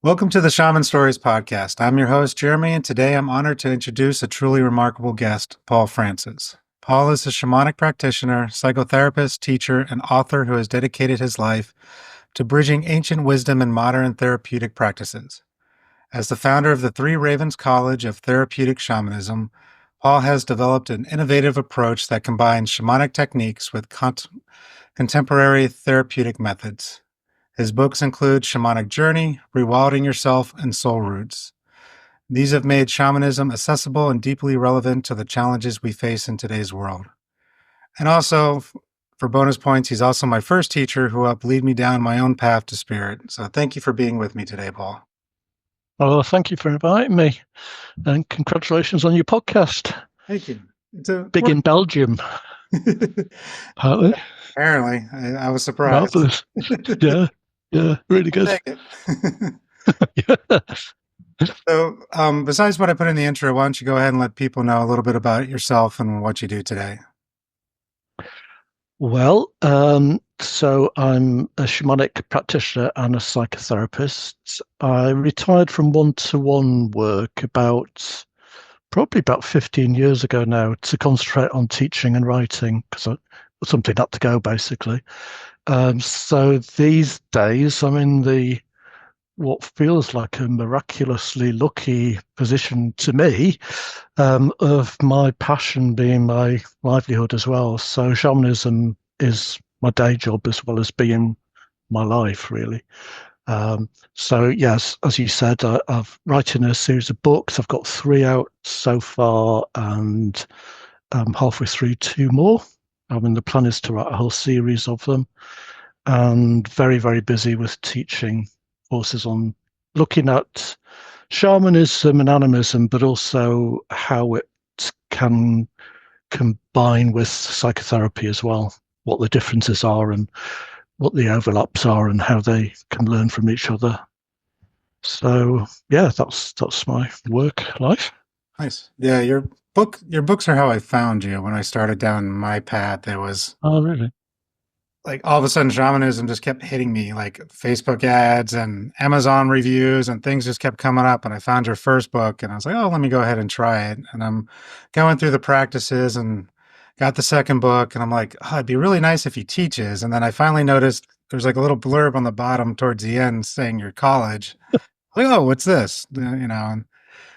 Welcome to the Shaman Stories podcast. I'm your host, Jeremy, and today I'm honored to introduce a truly remarkable guest, Paul Francis. Paul is a shamanic practitioner, psychotherapist, teacher, and author who has dedicated his life to bridging ancient wisdom and modern therapeutic practices. As the founder of the Three Ravens College of Therapeutic Shamanism, Paul has developed an innovative approach that combines shamanic techniques with contemporary therapeutic methods. His books include Shamanic Journey, Rewilding Yourself, and Soul Roots. These have made shamanism accessible and deeply relevant to the challenges we face in today's world. And also, for bonus points, he's also my first teacher who helped lead me down my own path to spirit. So thank you for being with me today, Paul. Well, thank you for inviting me, and congratulations on your podcast. Thank you. It's big in Belgium. Apparently, I was surprised. Marvelous. Yeah, really good. Yeah. So, besides what I put in the intro, why don't you go ahead and let people know a little bit about yourself and what you do today? Well, so I'm a shamanic practitioner and a psychotherapist. I retired from one-to-one work probably about 15 years ago now to concentrate on teaching and writing because something had to go basically. So these days I'm in what feels like a miraculously lucky position to me, of my passion being my livelihood as well. So shamanism is my day job as well as being my life, really. So yes, as you said, I've written a series of books. I've got 3 out so far, and I'm halfway through 2 more. The plan is to write a whole series of them, and very, very busy with teaching courses on looking at shamanism and animism, but also how it can combine with psychotherapy as well, what the differences are and what the overlaps are and how they can learn from each other. So yeah, that's my work life. Nice. Yeah, your books are how I found you. When I started down my path, it was really? Like all of a sudden shamanism just kept hitting me, like Facebook ads and Amazon reviews and things just kept coming up. And I found your first book and I was like, oh, let me go ahead and try it. And I'm going through the practices and got the second book and I'm like, oh, it'd be really nice if he teaches. And then I finally noticed there's like a little blurb on the bottom towards the end saying your college. Like, oh, what's this? And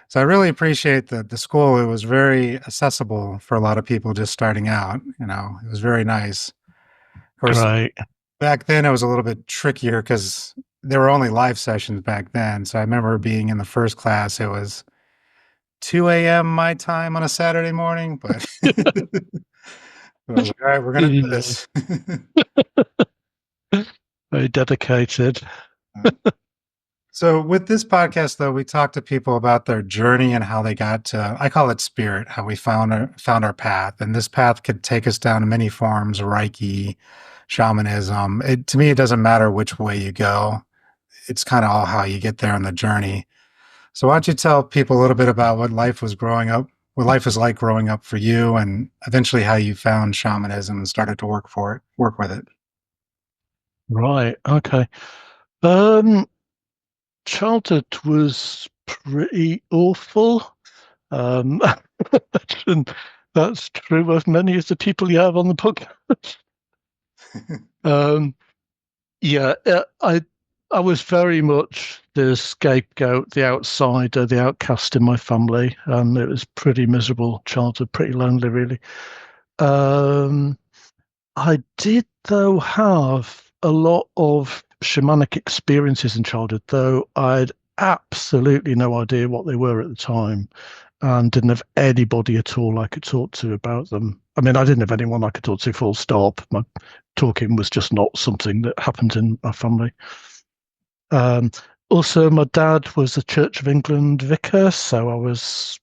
so I really appreciate the school. It was very accessible for a lot of people just starting out. It was very nice. Of course, Great. back then it was a little bit trickier because there were only live sessions back then. So I remember being in the first class, it was 2 a.m. my time on a Saturday morning, but I was like, all right, we're going to do this. Very dedicated. So with this podcast, though, we talk to people about their journey and how they got to, I call it spirit, how we found our path. And this path could take us down many forms, Reiki, shamanism. To me, it doesn't matter which way you go. It's kind of all how you get there on the journey. So why don't you tell people a little bit about what life was like growing up for you, and eventually how you found shamanism and started to work with it. Right. Okay. Childhood was pretty awful. And that's true of many of the people you have on the podcast. I was very much the scapegoat, the outsider, the outcast in my family. It was pretty miserable childhood, pretty lonely, really. I did, though, have a lot of shamanic experiences in childhood, though I'd absolutely no idea what they were at the time and didn't have anybody at all I could talk to about them. I didn't have anyone I could talk to, full stop. My talking was just not something that happened in my family. Also, my dad was a Church of England vicar, so I was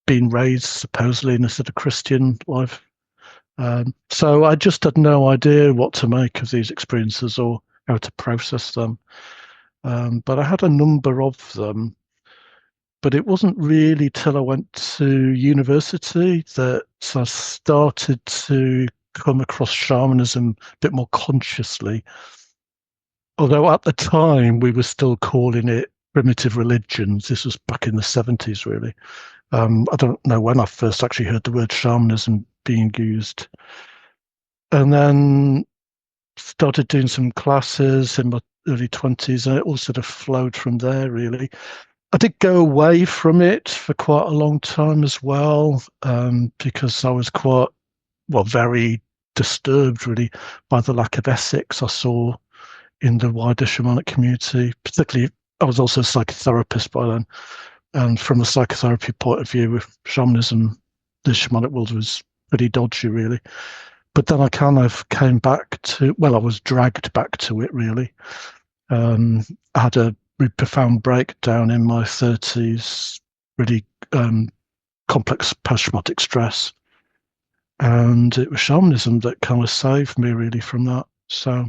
being raised supposedly in a sort of Christian life. So I just had no idea what to make of these experiences or how to process them. But I had a number of them. But it wasn't really till I went to university that I started to come across shamanism a bit more consciously. Although at the time we were still calling it primitive religions. This was back in the 70s, really. I don't know when I first actually heard the word shamanism being used. And then started doing some classes in my early 20s, and it all sort of flowed from there, really. I did go away from it for quite a long time as well, because I was very disturbed, really, by the lack of ethics I saw in the wider shamanic community. Particularly, I was also a psychotherapist by then, and from a psychotherapy point of view, with shamanism, the shamanic world was pretty dodgy, really. But then I kind of came back to, well, I was dragged back to it, really. I had a really profound breakdown in my 30s, really complex post-traumatic stress. And it was shamanism that kind of saved me, really, from that. So,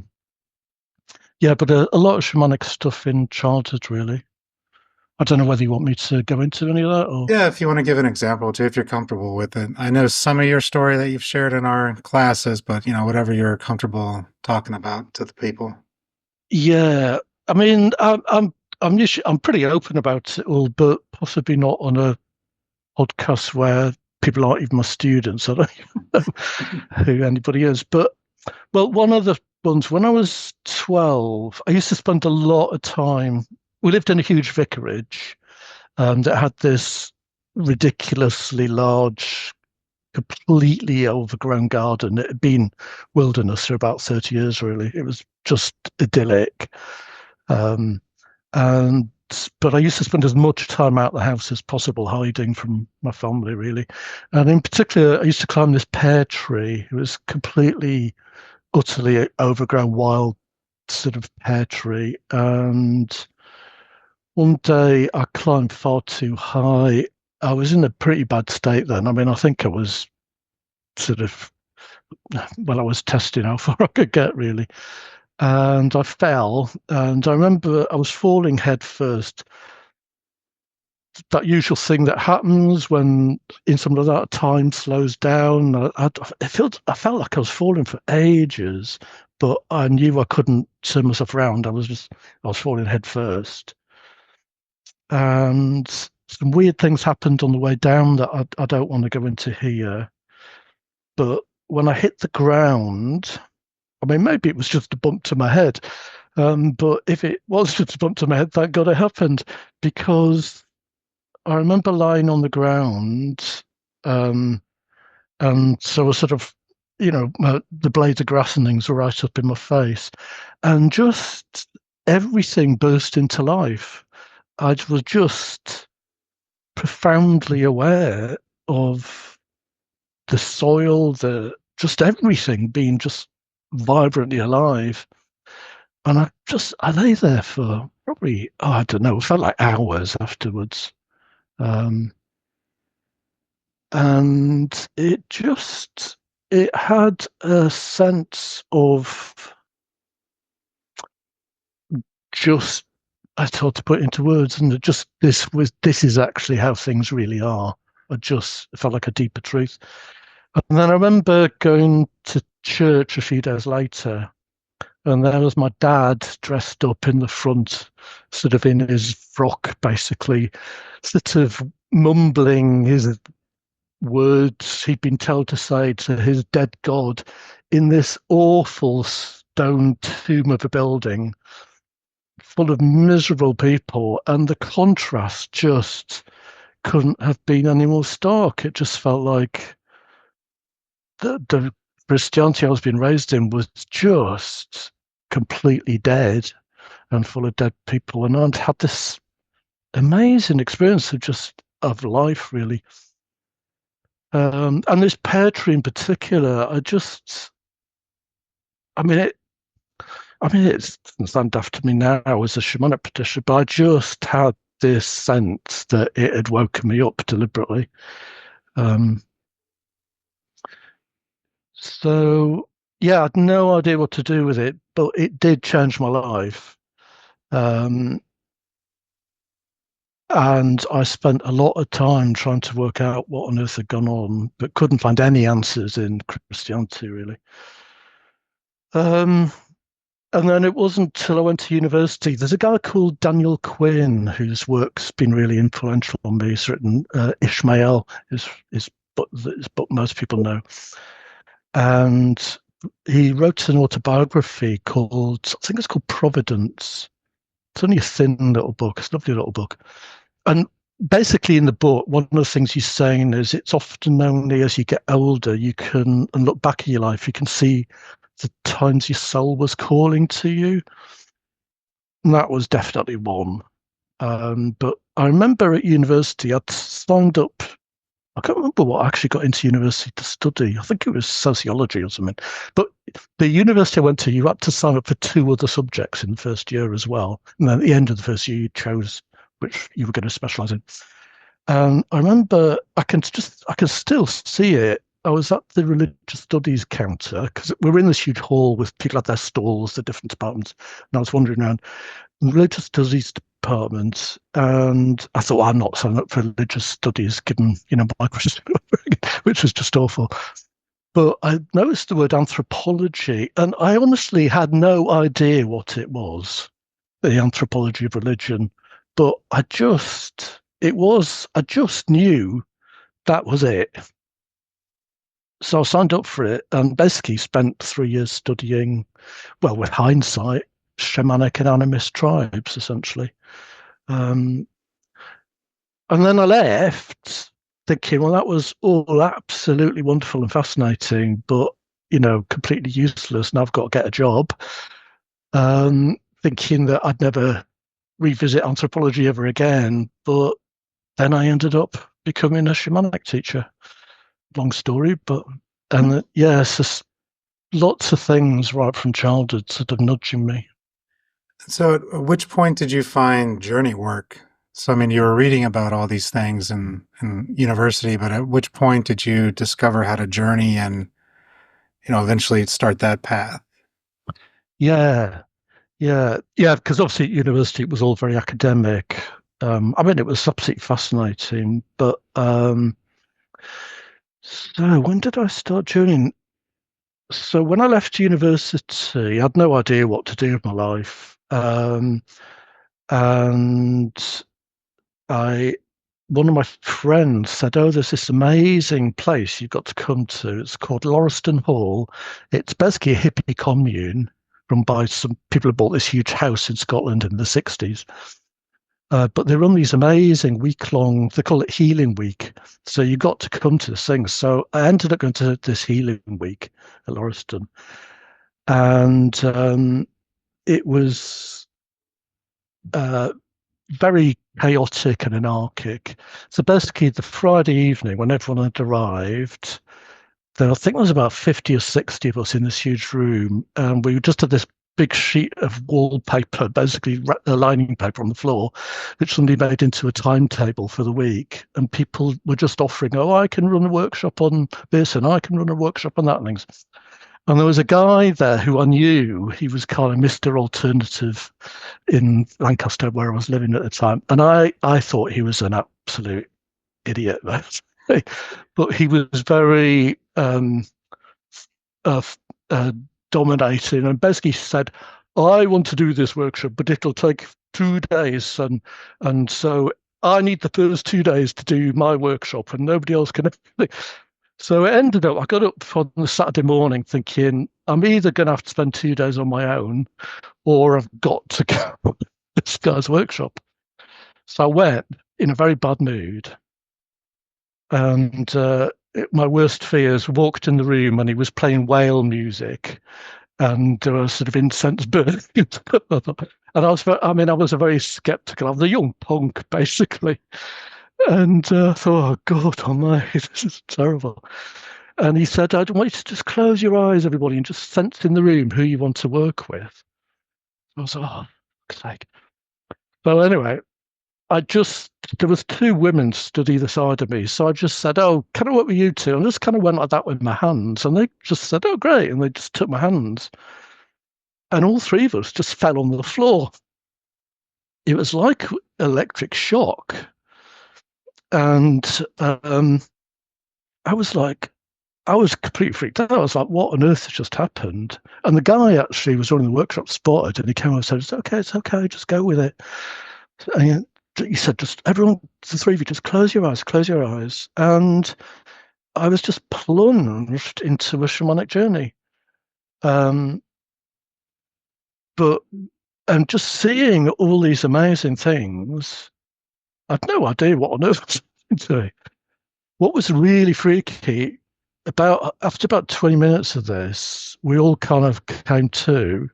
yeah, but a lot of shamanic stuff in childhood, really. I don't know whether you want me to go into any of that or. Yeah, if you want to give an example too, if you're comfortable with it. I know some of your story that you've shared in our classes, but whatever you're comfortable talking about to the people. Yeah, I mean, I'm pretty open about it all, but possibly not on a podcast where people aren't even my students. I don't even know who anybody is. But well, one of the ones when I was 12, I used to spend a lot of time. We lived in a huge vicarage that had this ridiculously large, completely overgrown garden. It had been wilderness for about 30 years, really. It was just idyllic. Um, and but I used to spend as much time out the house as possible, hiding from my family, really. And in particular, I used to climb this pear tree. It was completely, utterly overgrown, wild sort of pear tree. And one day I climbed far too high. I was in a pretty bad state then. I mean, I think I was sort of, well, I was testing how far I could get, really. And I fell, and I remember I was falling head first. That usual thing that happens when in something like that, time slows down. I felt like I was falling for ages, but I knew I couldn't turn myself around. I was falling head first, and some weird things happened on the way down that I don't want to go into here. But when I hit the ground, I mean, maybe it was just a bump to my head. But if it was just a bump to my head, thank God it happened, because I remember lying on the ground, um, and so I was sort of, the blades of grass and things were right up in my face, and just everything burst into life. I was just profoundly aware of the soil, just everything being just vibrantly alive. And I lay there for probably, I don't know, it felt like hours afterwards. And it had a sense of just, I thought to put it into words, and this is actually how things really are. It felt like a deeper truth. And then I remember going to church a few days later, and there was my dad dressed up in the front, sort of in his frock, basically, sort of mumbling his words he'd been told to say to his dead God in this awful stone tomb of a building full of miserable people. And the contrast just couldn't have been any more stark. It just felt like the Christianity I was being raised in was just completely dead and full of dead people. And I'd had this amazing experience of life, really. And this pear tree in particular, it doesn't sound daft to me now as a shamanic practitioner, but I just had this sense that it had woken me up deliberately. So yeah, I had no idea what to do with it, but it did change my life. And I spent a lot of time trying to work out what on earth had gone on, but couldn't find any answers in Christianity, really. And then it wasn't till I went to university. There's a guy called Daniel Quinn whose work's been really influential on me. He's written Ishmael, his book most people know. And he wrote an autobiography called, I think it's called Providence. It's only a thin little book. It's a lovely little book. And basically in the book, one of the things he's saying is it's often only as you get older, you can, and look back in your life, you can see the times your soul was calling to you. And that was definitely one. But I remember at university, I'd signed up. I can't remember what I actually got into university to study. I think it was sociology or something. But the university I went to, you had to sign up for 2 other subjects in the first year as well. And then at the end of the first year, you chose which you were going to specialise in. And I remember I can still see it. I was at the religious studies counter because we were in this huge hall with people at their stalls, the different departments, and I was wandering around the religious studies department, and I thought, well, I'm not signing up for religious studies, given my Christian upbringing, which was just awful. But I noticed the word anthropology, and I honestly had no idea what it was, the anthropology of religion. But I just knew that was it. So I signed up for it and basically spent 3 years studying, well, with hindsight, shamanic and animist tribes, essentially. And then I left thinking, well, that was all absolutely wonderful and fascinating, but, completely useless. Now I've got to get a job. Thinking that I'd never revisit anthropology ever again. But then I ended up becoming a shamanic teacher. Long story, and it's just lots of things right from childhood sort of nudging me. So at which point did you find journey work? So, I mean, you were reading about all these things in university, but at which point did you discover how to journey and, eventually start that path? Yeah, because obviously at university it was all very academic. It was absolutely fascinating, but so when did I start journeying? So when I left university, I had no idea what to do with my life. And one of my friends said, "Oh, there's this amazing place you've got to come to. It's called Lauriston Hall. It's basically a hippie commune run by some people who bought this huge house in Scotland in the 60s. But they run these amazing week-long, they call it Healing Week. So you got to come to this thing." So I ended up going to this Healing Week at Lauriston. And it was very chaotic and anarchic. So basically, the Friday evening, when everyone had arrived, I think there was about 50 or 60 of us in this huge room, and we just had this big sheet of wallpaper, basically lining paper on the floor, which somebody made into a timetable for the week. And people were just offering, "Oh, I can run a workshop on this, and I can run a workshop on that," and things. And there was a guy there who I knew. He was kind of Mr. Alternative in Lancaster, where I was living at the time. And I thought he was an absolute idiot. But he was very dominating, and basically said, "I want to do this workshop, but it'll take 2 days. And so I need the first 2 days to do my workshop, and nobody else can." So it ended up, I got up on the Saturday morning thinking, I'm either going to have to spend 2 days on my own, or I've got to go to this guy's workshop. So I went in a very bad mood. And my worst fears walked in the room and he was playing whale music. And there was sort of incense burning. And I was a very skeptical. I was a young punk, basically. And I thought, oh, God almighty, this is terrible. And he said, "I want you to just close your eyes, everybody, and just sense in the room who you want to work with." I was like, oh, fuck's sake. So anyway, there was 2 women stood either side of me. So I just said, "Oh, can I work with you two?" And I just kind of went like that with my hands. And they just said, "Oh, great." And they just took my hands. And all 3 of us just fell on the floor. It was like electric shock. And I was like, I was completely freaked out. I was like, what on earth has just happened? And the guy actually was running the workshop, spotted, and he came over and said, it's okay, just go with it. And he said, just everyone, the three of you, just close your eyes, close your eyes. And I was just plunged into a shamanic journey. Um, but and just seeing all these amazing things, I'd no idea what on earth was into. What was really freaky after about 20 minutes of this, we all kind of came to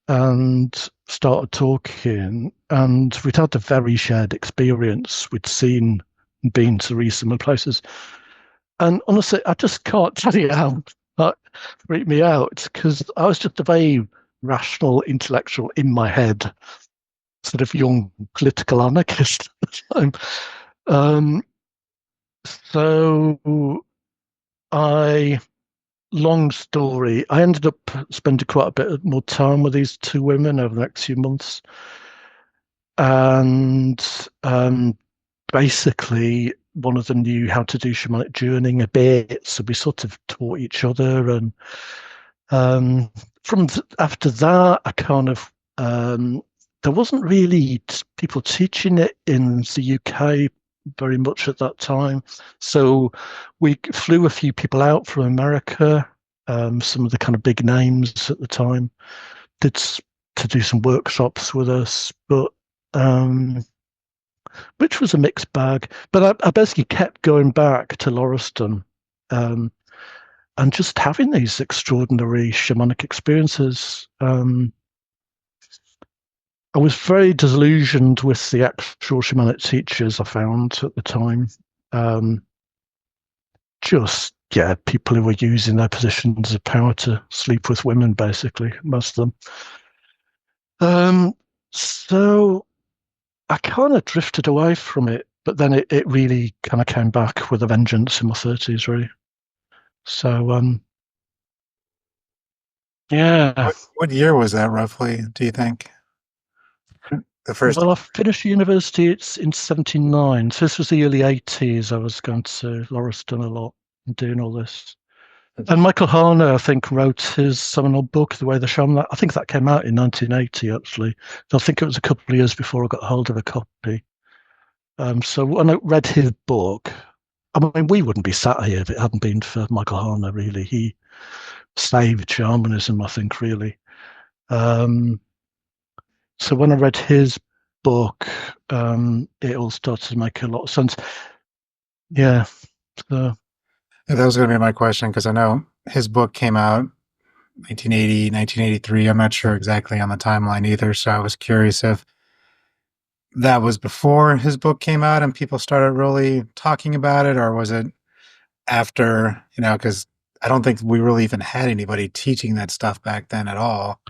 and started talking, and we'd had a very shared experience. We'd seen and been to really similar places. And honestly, I just can't tell you how that freaked me out, because I was just a very rational intellectual in my head, sort of young political anarchist at the time. So long story, I ended up spending quite a bit more time with these two women over the next few months. And basically, one of them knew how to do shamanic journeying a bit. So we sort of taught each other. And after that, I kind of, there wasn't really people teaching it in the UK very much at that time. So we flew a few people out from America, some of the kind of big names at the time, to do some workshops with us, but which was a mixed bag. But I basically kept going back to Lauriston, and just having these extraordinary shamanic experiences. I was very disillusioned with the actual shamanic teachers I found at the time. People who were using their positions of power to sleep with women, basically, most of them. So I kind of drifted away from it, but then it really kind of came back with a vengeance in my 30s, really. So, yeah. What year was that roughly, do you think? The first. Well, I finished university in 79. So this was the early 80s. I was going to Lauriston a lot and doing all this. And Michael Harner, I think, wrote his seminal book, The Way the Shaman. I think that came out in 1980, actually. I think it was a couple of years before I got hold of a copy. So when I read his book, I mean, we wouldn't be sat here if it hadn't been for Michael Harner, really. He saved shamanism, I think, really. So when I read his book, it all started to make a lot of sense. Yeah. So. That was going to be my question, because I know his book came out 1980, 1983. I'm not sure exactly on the timeline either. So I was curious if that was before his book came out and people started really talking about it, or was it after, because I don't think we really even had anybody teaching that stuff back then at all.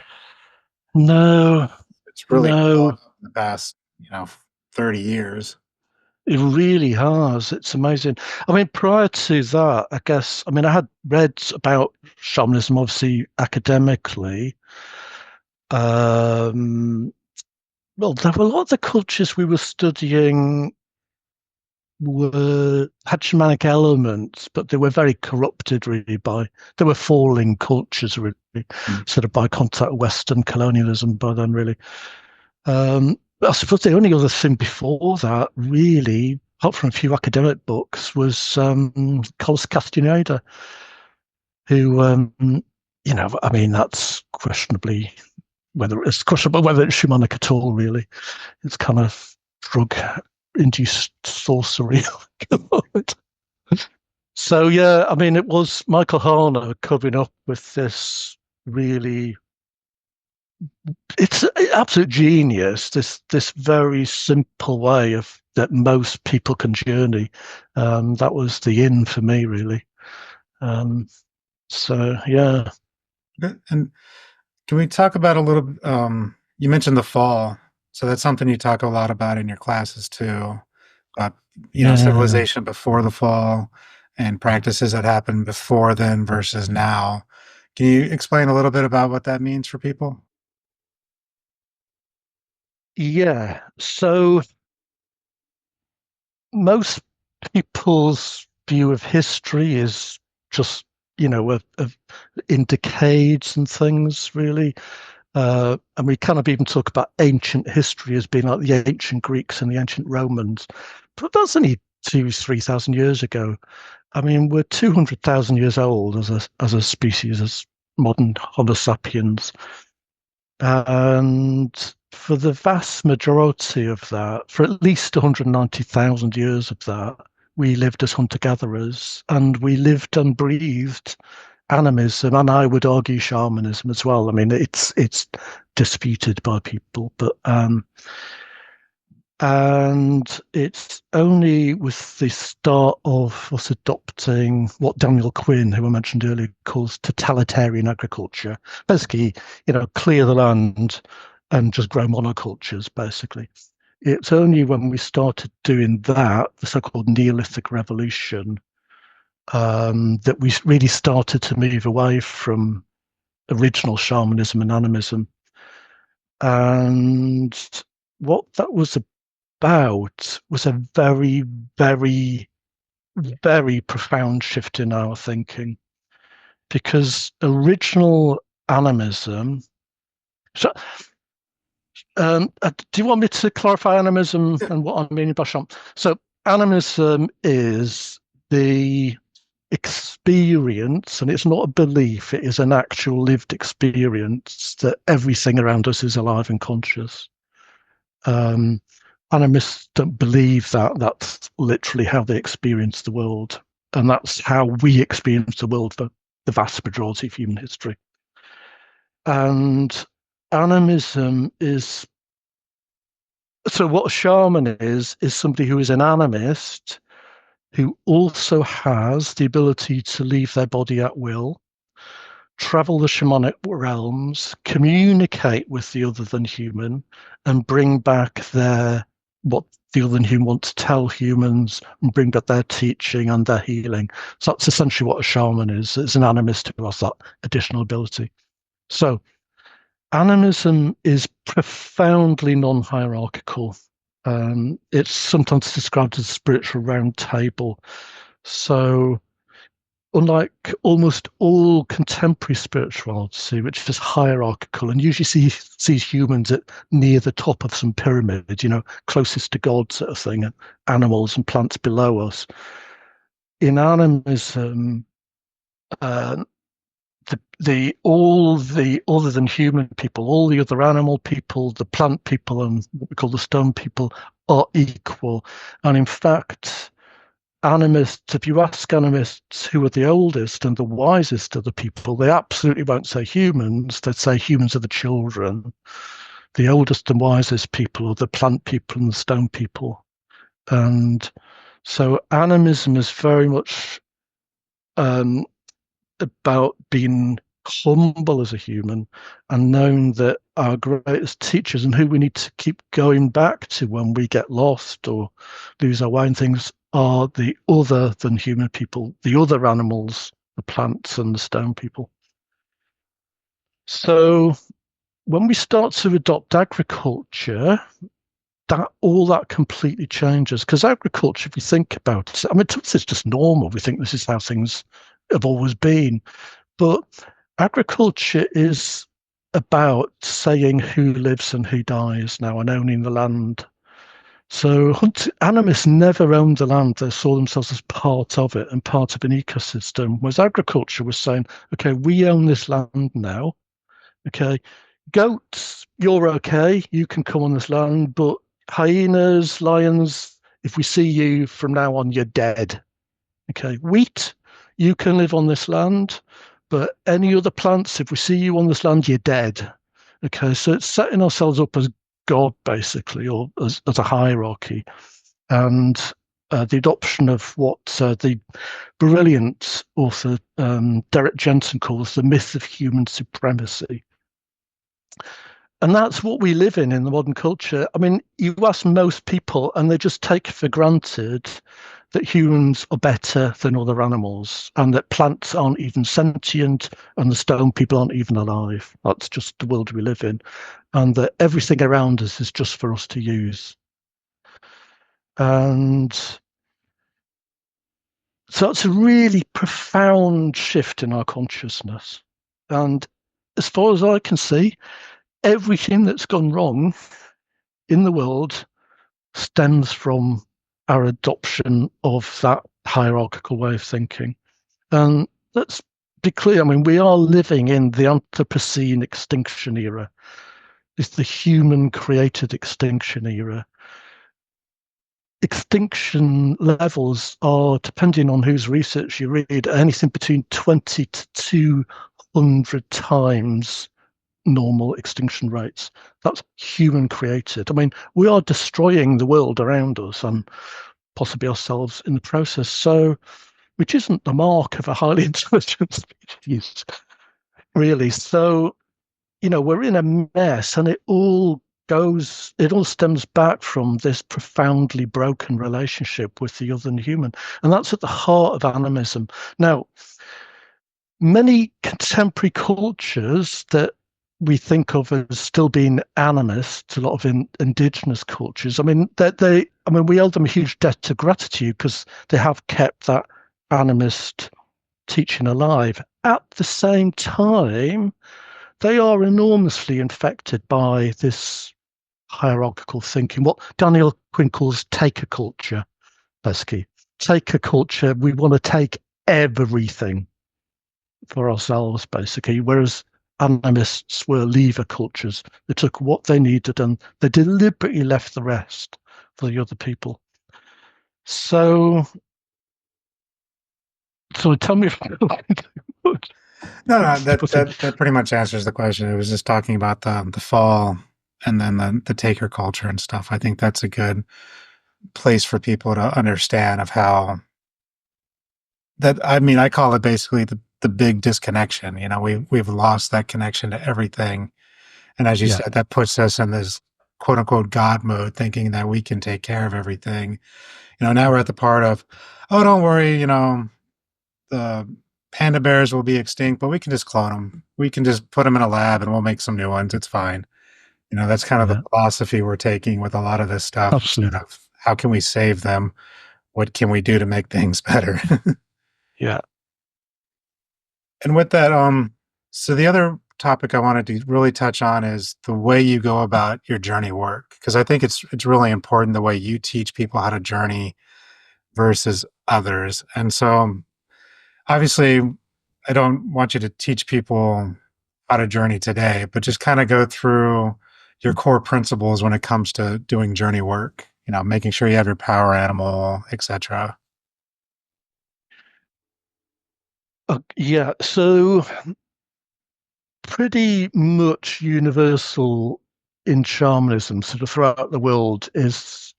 No. It's really no. in the past, 30 years. It really has. It's amazing. I mean, prior to that, I guess, I had read about shamanism, obviously, academically. Well, there were a lot of the cultures we were studying had shamanic elements, but they were very corrupted, really, they were falling cultures, really, sort of by contact with Western colonialism by then, really. I suppose the only other thing before that, really, apart from a few academic books, was Carlos Castaneda, who, that's questionable whether it's shamanic at all, really. It's kind of drug-induced sorcery. So, yeah, it was Michael Harner coming up with this really... It's an absolute genius, this very simple way that most people can journey. That was the in for me, really. So, yeah. And can we talk about a little, you mentioned the fall. So that's something you talk a lot about in your classes too, about, civilization before the fall and practices that happened before then versus now. Can you explain a little bit about what that means for people? Yeah. So most people's view of history is just in decades and things, really. And we kind of even talk about ancient history as being like the ancient Greeks and the ancient Romans. But that's only 3,000 years ago. I mean, we're 200,000 years old as a species, as modern Homo sapiens. And for the vast majority of that, for at least 190,000 years of that, we lived as hunter-gatherers, and we lived and breathed animism, and I would argue shamanism as well. I mean, it's disputed by people, but and it's only with the start of us adopting what Daniel Quinn, who I mentioned earlier, calls totalitarian agriculture. Basically, clear the land and just grow monocultures, basically. It's only when we started doing that, the so-called Neolithic revolution, that we really started to move away from original shamanism and animism. And what that was about was a very, very, very profound shift in our thinking, because original animism. So, do you want me to clarify animism and what I mean by shaman? So, animism is the experience, and it's not a belief, it is an actual lived experience that everything around us is alive and conscious. Animists don't believe that that's literally how they experience the world, and that's how we experience the world for the vast majority of human history. And animism is, so what a shaman is somebody who is an animist who also has the ability to leave their body at will, travel the shamanic realms, communicate with the other than human, and bring back what the other than human want to tell humans, and bring back their teaching and their healing. So that's essentially what a shaman is. It's an animist who has that additional ability. So animism is profoundly non-hierarchical. It's sometimes described as a spiritual round table. So unlike almost all contemporary spirituality, which is hierarchical and usually sees humans at near the top of some pyramid, closest to God sort of thing, and animals and plants below us. In animism, all the other than human people, all the other animal people, the plant people, and what we call the stone people are equal. And in fact, animists, if you ask animists who are the oldest and the wisest of the people, they absolutely won't say humans. They'd say humans are the children. The oldest and wisest people are the plant people and the stone people. And so animism is very much about being humble as a human and knowing that our greatest teachers and who we need to keep going back to when we get lost or lose our way in things are the other than human people, the other animals, the plants and the stone people. So when we start to adopt agriculture, all that completely changes, because agriculture, if you think about it, I mean, to us it's just normal. We think this is how things have always been. But agriculture is about saying who lives and who dies now and owning the land. So animists never owned the land. They saw themselves as part of it and part of an ecosystem, whereas agriculture was saying, okay, we own this land now. Okay, goats, you're okay. You can come on this land, but hyenas, lions, if we see you from now on, you're dead. Okay, wheat, you can live on this land, but any other plants, if we see you on this land, you're dead. Okay, so it's setting ourselves up as God, basically, or as a hierarchy. And the adoption of what the brilliant author Derek Jensen calls the myth of human supremacy. And that's what we live in the modern culture. I mean, you ask most people, and they just take for granted that humans are better than other animals, and that plants aren't even sentient, and the stone people aren't even alive. That's just the world we live in, and that everything around us is just for us to use. And So it's a really profound shift in our consciousness. And as far as I can see, everything that's gone wrong in the world stems from our adoption of that hierarchical way of thinking. And let's be clear, I mean, we are living in the Anthropocene extinction era. It's the human created extinction era. Extinction levels are, depending on whose research you read, anything between 20 to 200 times normal extinction rates. That's human created. I mean, we are destroying the world around us and possibly ourselves in the process. So, which isn't the mark of a highly intelligent species, really. So, we're in a mess, and it all stems back from this profoundly broken relationship with the other than human. And that's at the heart of animism. Now, many contemporary cultures that we think of as still being animist, a lot of indigenous cultures, I mean, we owe them a huge debt to gratitude because they have kept that animist teaching alive. At the same time, they are enormously infected by this hierarchical thinking, what Daniel Quinn calls taker culture, basically. Taker culture, we want to take everything for ourselves, basically, whereas animists were leaver cultures. They took what they needed and they deliberately left the rest for the other people. So tell me if No, no, that pretty much answers the question. It was just talking about the fall and then the taker culture and stuff. I think that's a good place for people to understand of how that. I mean, I call it basically the big disconnection. We've lost that connection to everything, and as you said, that puts us in this quote unquote God mode, thinking that we can take care of everything. Now we're at the part of, oh, don't worry, the panda bears will be extinct, but we can just clone them. We can just put them in a lab and we'll make some new ones. It's fine. That's kind of the philosophy we're taking with a lot of this stuff. Absolutely. Instead of how can we save them? What can we do to make things better? Yeah. And with that, so the other topic I wanted to really touch on is the way you go about your journey work, because I think it's really important the way you teach people how to journey versus others. And so obviously, I don't want you to teach people how to journey today, but just kind of go through your core principles when it comes to doing journey work, making sure you have your power animal, etc. Yeah. So pretty much universal in shamanism, sort of throughout the world, is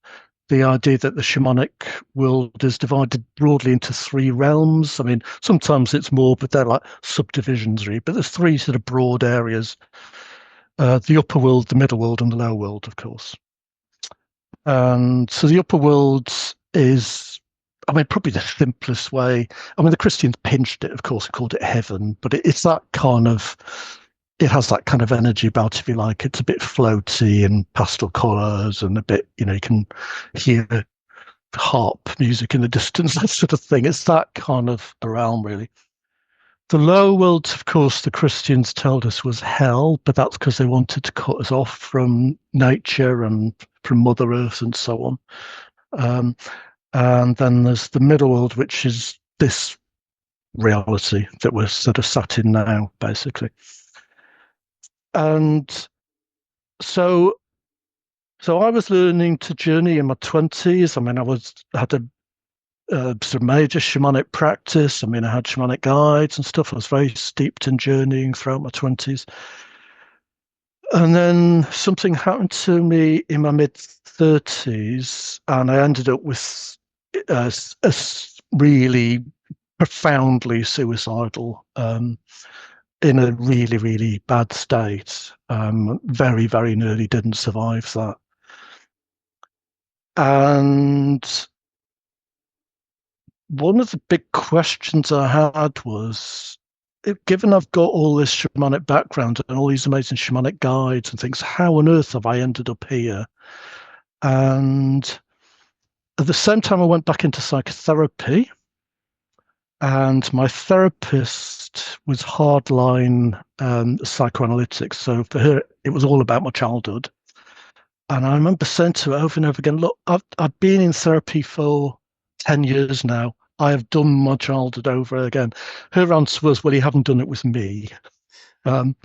the idea that the shamanic world is divided broadly into three realms. I mean, sometimes it's more, but they're like subdivisions, really. But there's three sort of broad areas: the upper world, the middle world, and the lower world, of course. And so the upper world is, I mean, probably the simplest way. I mean, the Christians pinched it, of course, and called it heaven, but it's that kind of, it has that kind of energy about it, if you like. It's a bit floaty and pastel colours and a bit, you can hear harp music in the distance, that sort of thing. It's that kind of realm, really. The lower world, of course, the Christians told us was hell, but that's because they wanted to cut us off from nature and from Mother Earth and so on. And then there's the middle world, which is this reality that we're sort of sat in now, basically. And so I was learning to journey in my 20s. I mean, had a sort of major shamanic practice. I mean, I had shamanic guides and stuff. I was very steeped in journeying throughout my 20s. And then something happened to me in my mid-30s, and I ended up with a really profoundly suicidal, in a really, really bad state. Very, very nearly didn't survive that. And one of the big questions I had was, given I've got all this shamanic background and all these amazing shamanic guides and things, how on earth have I ended up here? And at the same time, I went back into psychotherapy. And my therapist was hardline psychoanalytics. So for her, it was all about my childhood. And I remember saying to her over and over again, look, I've been in therapy for 10 years now. I have done my childhood over again. Her answer was, well, you haven't done it with me. Um,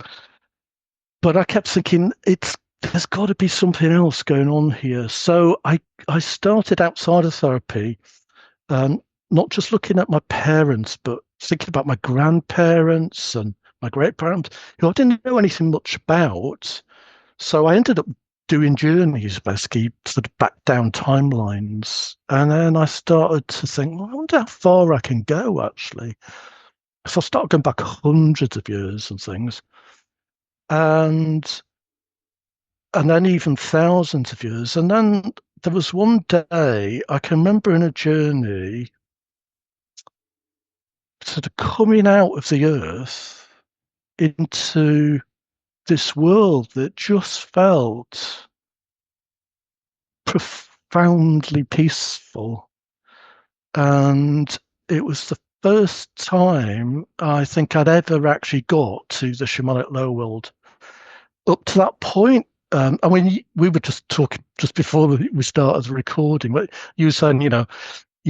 but I kept thinking, there's got to be something else going on here. So I started outside of therapy, um, not just looking at my parents, but thinking about my grandparents and my great parents, who I didn't know anything much about. So I ended up doing journeys, basically, sort of back down timelines. And then I started to think, well, I wonder how far I can go, actually. So I started going back hundreds of years and things. And then even thousands of years. And then there was one day I can remember in a journey sort of coming out of the earth into this world that just felt profoundly peaceful. And it was the first time I think I'd ever actually got to the shamanic low world. Up to that point, I mean, we were just talking just before we started recording. You were saying, you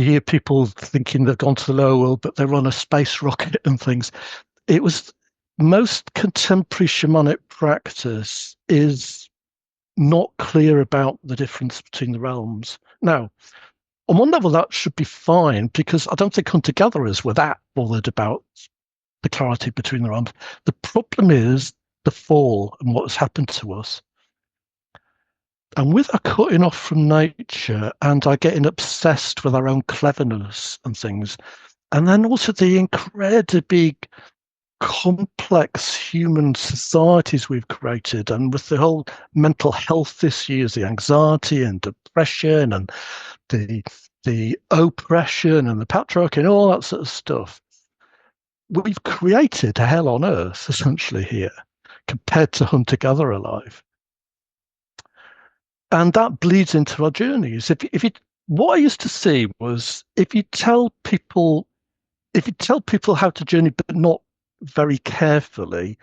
hear people thinking they've gone to the lower world, but they're on a space rocket and things. It was most contemporary shamanic practice is not clear about the difference between the realms. Now, on one level, that should be fine because I don't think hunter-gatherers were that bothered about the clarity between the realms. The problem is the fall and what has happened to us. And with our cutting off from nature and our getting obsessed with our own cleverness and things, and then also the incredibly complex human societies we've created, and with the whole mental health issues, the anxiety and depression and the oppression and the patriarchy and all that sort of stuff, we've created a hell on earth essentially here compared to hunter-gatherer life. And that bleeds into our journeys. What I used to see was if you tell people how to journey, but not very carefully,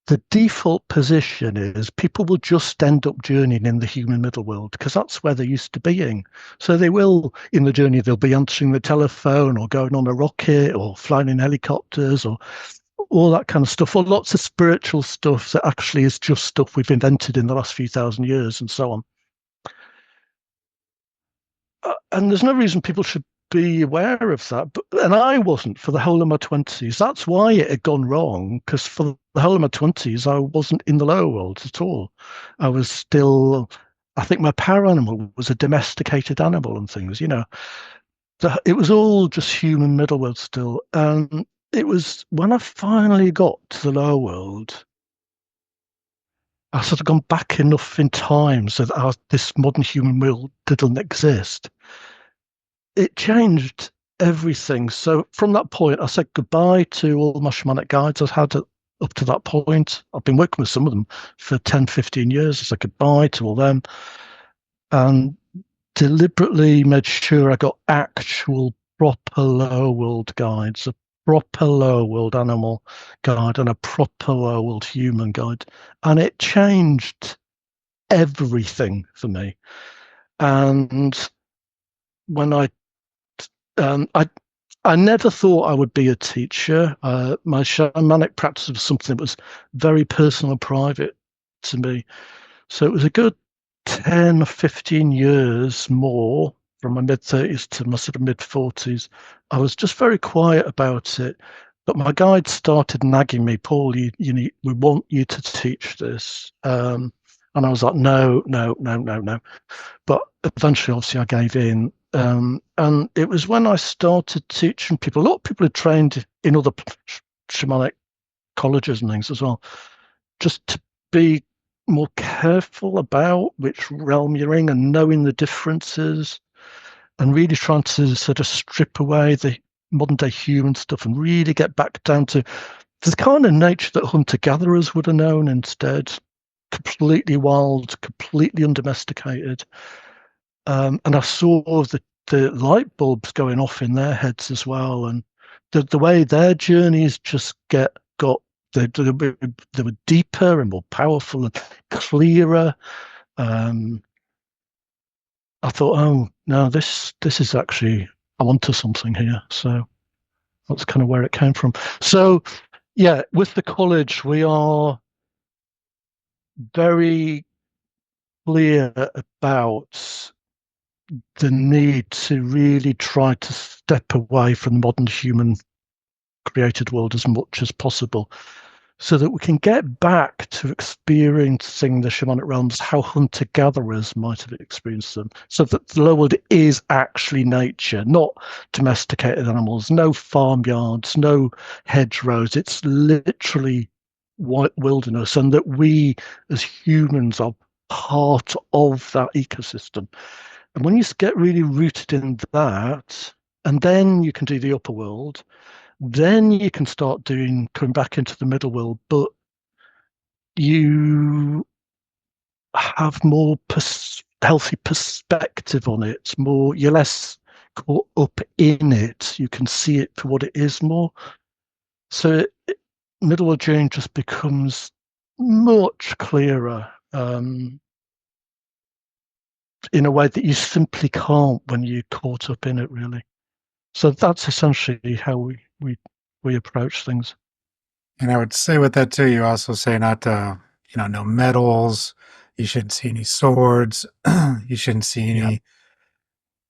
the default position is people will just end up journeying in the human middle world because that's where they're used to being. So they will, in the journey, they'll be answering the telephone or going on a rocket or flying in helicopters or all that kind of stuff, or lots of spiritual stuff that actually is just stuff we've invented in the last few thousand years and so on. And there's no reason people should be aware of that. And I wasn't for the whole of my 20s. That's why it had gone wrong, because for the whole of my 20s, I wasn't in the lower world at all. I was still, I think my power animal was a domesticated animal and things, it was all just human middle world still. And it was when I finally got to the lower world, I sort of gone back enough in time so that this modern human world didn't exist. It changed everything. So from that point, I said goodbye to all my shamanic guides I've had up to that point. I've been working with some of them for 10, 15 years. I said goodbye to all them and deliberately made sure I got actual proper lower world guides, a proper lower world animal guide and a proper lower world human guide. And it changed everything for me. And when I never thought I would be a teacher. My shamanic practice was something that was very personal and private to me. So it was a good 10 or 15 years more from my mid-30s to my sort of mid-40s. I was just very quiet about it. But my guide started nagging me, Paul, we want you to teach this. And I was like, no. But eventually, obviously, I gave in. And it was when I started teaching people. A lot of people had trained in other shamanic colleges and things as well, just to be more careful about which realm you're in and knowing the differences and really trying to sort of strip away the modern day human stuff and really get back down to the kind of nature that hunter-gatherers would have known instead. Completely wild, completely undomesticated. And I saw the light bulbs going off in their heads as well. And the way their journeys just got they were deeper and more powerful and clearer. I thought, oh no, this is actually, I'm onto something here. So that's kind of where it came from. So yeah, with the college, we are very clear about the need to really try to step away from the modern human created world as much as possible, so that we can get back to experiencing the shamanic realms how hunter-gatherers might have experienced them, so that the lower world is actually nature, not domesticated animals, no farmyards, no hedgerows. It's literally white wilderness, and that we as humans are part of that ecosystem. And when you get really rooted in that, and then you can do the upper world, then you can start coming back into the middle world, but you have more healthy perspective on it. You're less caught up in it. You can see it for what it is more. So middle world journey just becomes much clearer, in a way that you simply can't when you're caught up in it, really. So that's essentially how we approach things. And I would say with that too, you also say not to, no metals. You shouldn't see any swords. You shouldn't see Yeah, any,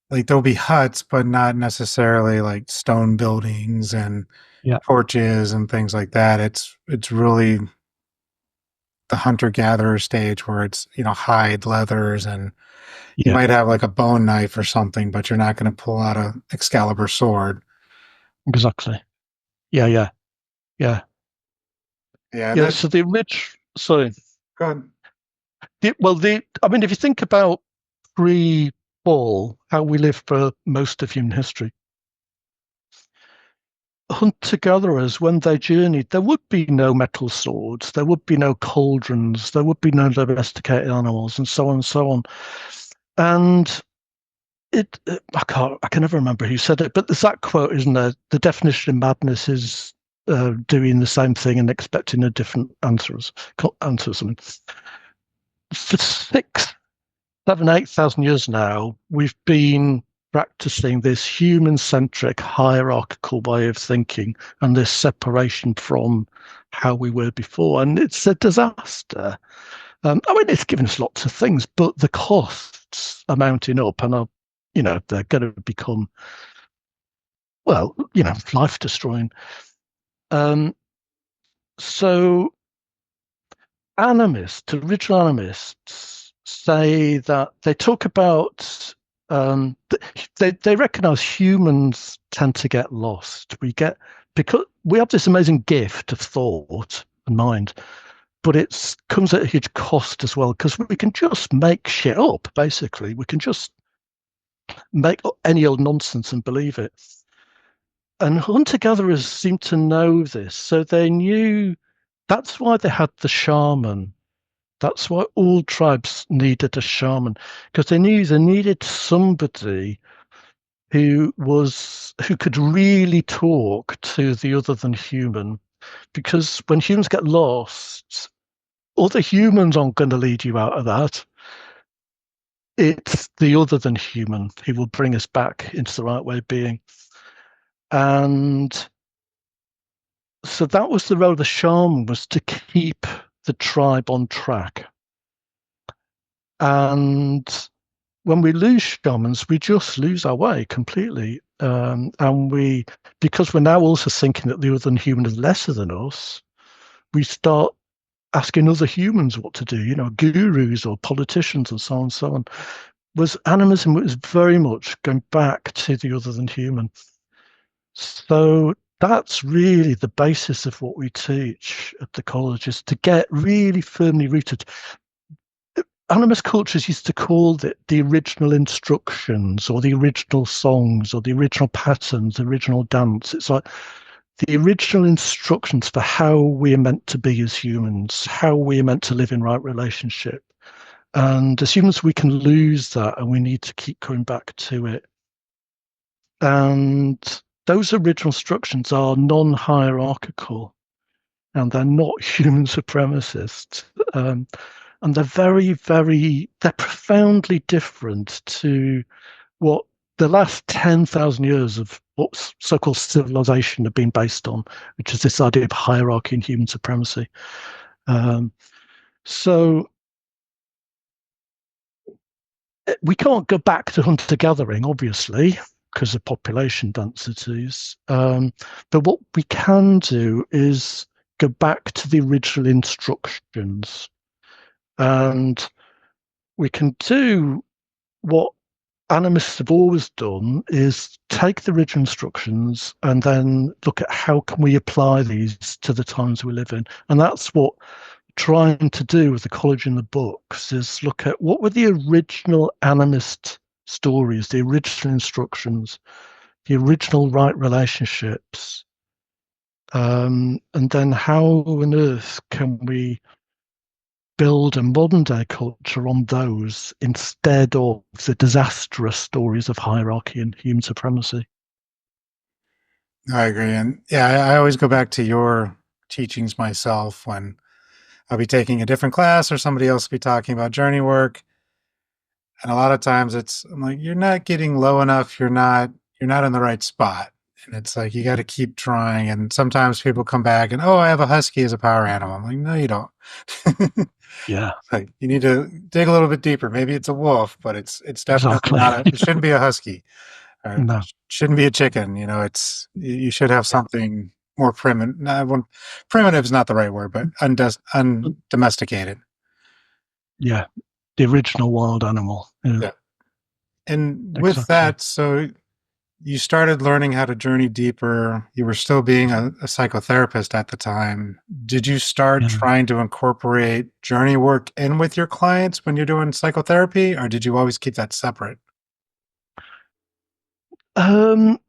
like there'll be huts, but not necessarily like stone buildings and yeah, torches and things like that. It's really the hunter gatherer stage where it's, hide leathers, and you yeah, might have like a bone knife or something, but you're not going to pull out a Excalibur sword. exactly. Yeah, yeah, yeah, Yeah, yeah. that So the rich, sorry, good. I mean, if you think about pre-fall, how we lived for most of human history, hunter-gatherers, when they journeyed, there would be no metal swords, there would be no cauldrons, there would be no domesticated animals, and so on and so on. And I can never remember who said it, but there's that quote, isn't there? The definition of madness is doing the same thing and expecting a different answer or something. For 8,000 years now, we've been practicing this human-centric hierarchical way of thinking and this separation from how we were before. And it's a disaster. I mean, it's given us lots of things, but the costs are mounting up, and they're going to become, well, life destroying. Um, so original animists say that they talk about, they recognize humans tend to get lost. Because we have this amazing gift of thought and mind, but it comes at a huge cost as well, because we can just make shit up, basically. We can just make any old nonsense and believe it. And hunter-gatherers seem to know this, so they knew that's why they had the shaman. That's why all tribes needed a shaman, because they knew they needed somebody who could really talk to the other than human. Because when humans get lost, other humans aren't going to lead you out of that. It's the other than human who will bring us back into the right way of being. And so that was the role of the shaman, was to keep the tribe on track. And when we lose shamans, we just lose our way completely. Because we're now also thinking that the other than human is lesser than us, we start asking other humans what to do, gurus or politicians and so on and so on. Animism was very much going back to the other than human. So that's really the basis of what we teach at the college, is to get really firmly rooted. Animist cultures used to call it the original instructions, or the original songs, or the original patterns, the original dance. It's like the original instructions for how we are meant to be as humans, how we are meant to live in right relationship. And as humans, we can lose that, and we need to keep going back to it. And those original instructions are non-hierarchical, and they're not human supremacists. And they're profoundly different to what the last 10,000 years of what so-called civilization have been based on, which is this idea of hierarchy and human supremacy. So we can't go back to hunter-gathering, obviously, because of population densities. But what we can do is go back to the original instructions. And we can do what animists have always done, is take the original instructions and then look at how can we apply these to the times we live in. And that's what trying to do with the college in the books, is look at what were the original animist stories, the original instructions, the original right relationships, and then how on earth can we build a modern day culture on those instead of the disastrous stories of hierarchy and human supremacy. I agree. And yeah, I always go back to your teachings myself when I'll be taking a different class or somebody else will be talking about journey work. And a lot of times I'm like, you're not getting low enough. You're not in the right spot. And it's like, you got to keep trying. And sometimes people come back and, oh, I have a husky as a power animal. I'm like, no, you don't. Yeah. Like, you need to dig a little bit deeper. Maybe it's a wolf, but it's definitely Exactly. it shouldn't be a husky, or it No. shouldn't be a chicken. You should have something more primitive. No, primitive is not the right word, but undomesticated. Yeah. The original wild animal. Yeah. Yeah. And with Exactly. that, so you started learning how to journey deeper. You were still being a psychotherapist at the time. Did you start Yeah. trying to incorporate journey work in with your clients when you're doing psychotherapy, or did you always keep that separate? Well,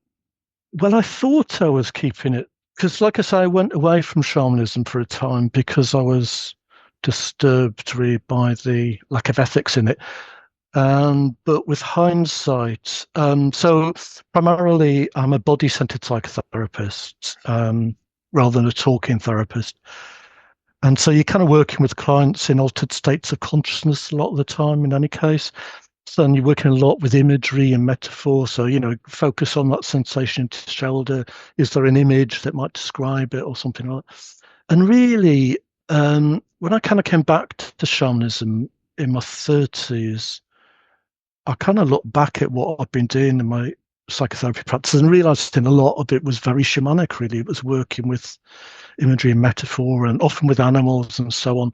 I thought I was keeping it because, like I say, I went away from shamanism for a time because I was disturbed really by the lack of ethics in it. But with hindsight, so primarily I'm a body-centered psychotherapist rather than a talking therapist. And so you're kind of working with clients in altered states of consciousness a lot of the time in any case. So you're working a lot with imagery and metaphor. So, focus on that sensation in the shoulder. Is there an image that might describe it or something like that? And really, when I kind of came back to shamanism in my 30s, I kind of looked back at what I've been doing in my psychotherapy practice and realized a lot of it was very shamanic, really. It was working with imagery and metaphor and often with animals and so on.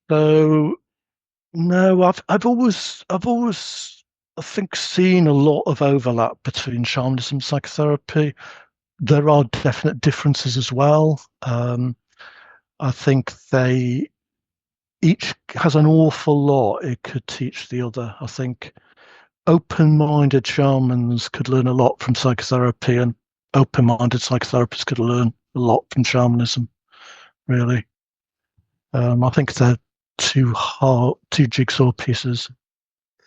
So no, I've always I think seen a lot of overlap between shamanism and psychotherapy. There are definite differences as well. I think they each has an awful lot it could teach the other. I think open-minded shamans could learn a lot from psychotherapy, and open-minded psychotherapists could learn a lot from shamanism. Really, I think they're two jigsaw pieces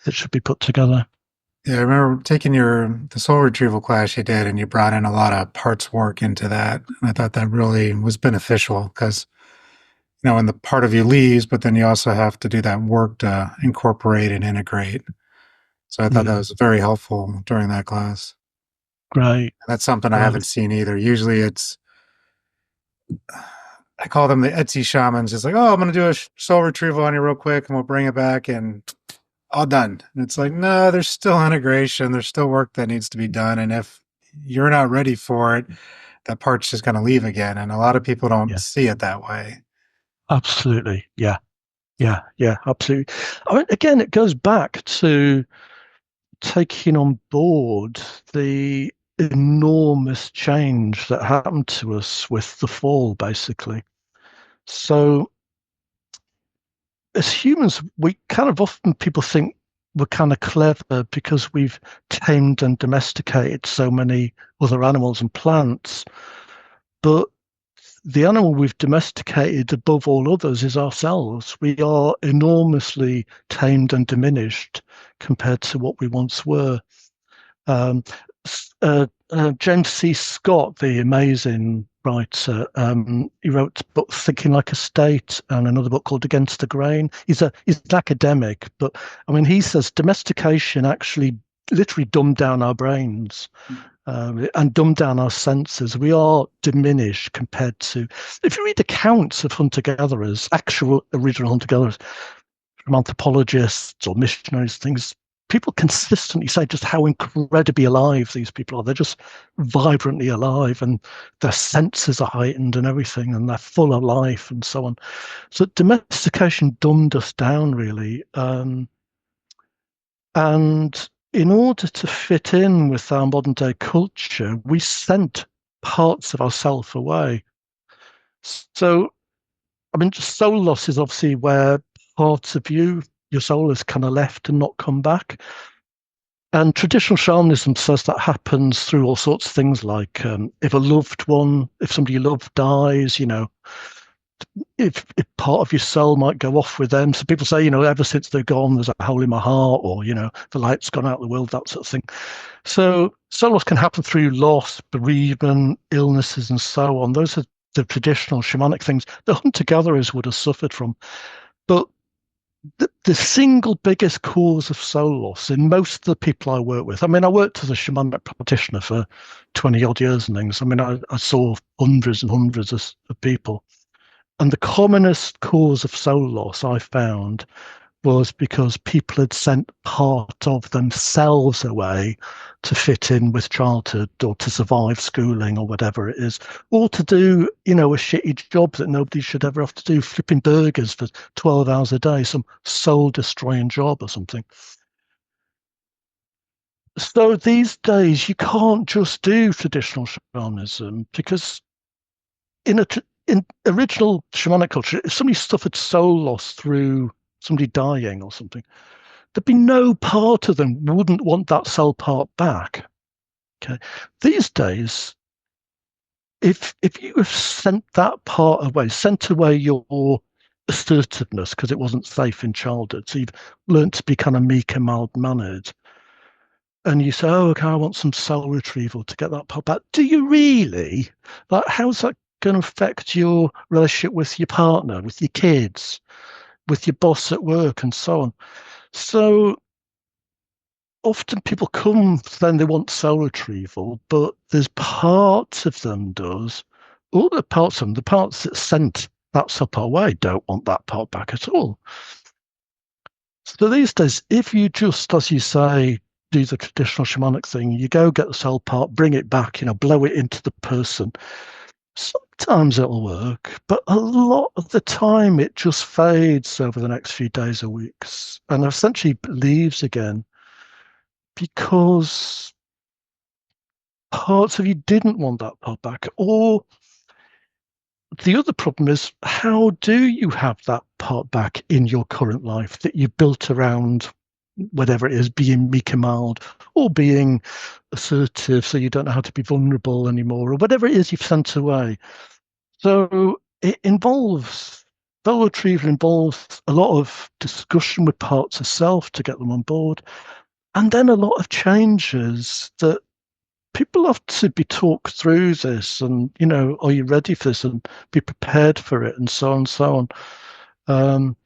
that should be put together. Yeah, I remember taking the soul retrieval class you did, and you brought in a lot of parts work into that. And I thought that really was beneficial because, when the part of you leaves, but then you also have to do that work to incorporate and integrate. So I thought that Yeah, was very helpful during that class. great, That's something I great. haven't seen either. Usually I call them the Etsy shamans. It's like, oh, I'm going to do a soul retrieval on you real quick and we'll bring it back and all done. And it's like, no, there's still integration. There's still work that needs to be done. And if you're not ready for it, that part's just going to leave again. And a lot of people don't Yeah, see it that way. absolutely. Yeah, yeah, yeah, absolutely. I mean, again, it goes back to taking on board the enormous change that happened to us with the fall, basically. So, as humans, we kind of often people think we're kind of clever because we've tamed and domesticated so many other animals and plants. But the animal we've domesticated above all others is ourselves. We are enormously tamed and diminished compared to what we once were. Um, James C. Scott, the amazing writer, he wrote books Thinking Like a State and another book called Against the Grain. He's an academic, but I mean, he says domestication actually literally dumbed down our brains. And dumb down our senses. We are diminished compared to, if you read accounts of hunter-gatherers, actual original hunter-gatherers, from anthropologists or missionaries, things, people consistently say just how incredibly alive these people are. They're just vibrantly alive, and their senses are heightened and everything, and they're full of life and so on. So domestication dumbed us down, really. And in order to fit in with our modern day culture, we sent parts of ourself away. So, I mean, soul loss is obviously where parts of your soul is kind of left and not come back. And traditional shamanism says that happens through all sorts of things, like if a loved one, if somebody you love dies, if part of your soul might go off with them. So people say, ever since they're gone, there's a hole in my heart, or, the light's gone out of the world, that sort of thing. So soul loss can happen through loss, bereavement, illnesses, and so on. Those are the traditional shamanic things the hunter-gatherers would have suffered from. But the single biggest cause of soul loss in most of the people I work with, I mean, I worked as a shamanic practitioner for 20 odd years and things. I mean, I saw hundreds and hundreds of people. And the commonest cause of soul loss I found was because people had sent part of themselves away to fit in with childhood or to survive schooling or whatever it is, or to do, a shitty job that nobody should ever have to do, flipping burgers for 12 hours a day, some soul destroying job or something. So these days, you can't just do traditional shamanism because in original shamanic culture, if somebody suffered soul loss through somebody dying or something, there'd be no part of them wouldn't want that soul part back. Okay. These days, if you have sent that part away, sent away your assertiveness because it wasn't safe in childhood, so you've learned to be kind of meek and mild-mannered, and you say, "Oh, okay, I want some soul retrieval to get that part back." Do you really? Like, how's that going to affect your relationship with your partner, with your kids, with your boss at work, and so on? So often people come, then they want soul retrieval, but there's parts of them all the parts of them, the parts that sent that soul part away, don't want that part back at all. So these days, if you just, as you say, do the traditional shamanic thing, you go get the soul part, bring it back, blow it into the person. Sometimes it'll work, but a lot of the time it just fades over the next few days or weeks and essentially leaves again because parts of you didn't want that part back. Or the other problem is, how do you have that part back in your current life that you built around whatever it is, being meek and mild or being assertive so you don't know how to be vulnerable anymore, or whatever it is you've sent away? So it involves, soul retrieval involves a lot of discussion with parts of self to get them on board, and then a lot of changes that people have to be talked through this, and are you ready for this, and be prepared for it, and so on and so on.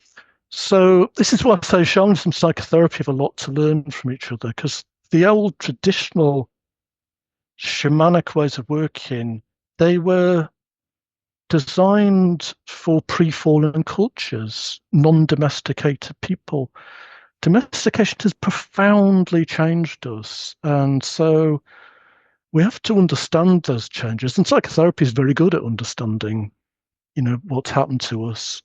So this is why I say shamanism and psychotherapy have a lot to learn from each other, because the old traditional shamanic ways of working, they were designed for pre-fallen cultures, non-domesticated people. Domestication has profoundly changed us, and so we have to understand those changes. And psychotherapy is very good at understanding, what's happened to us.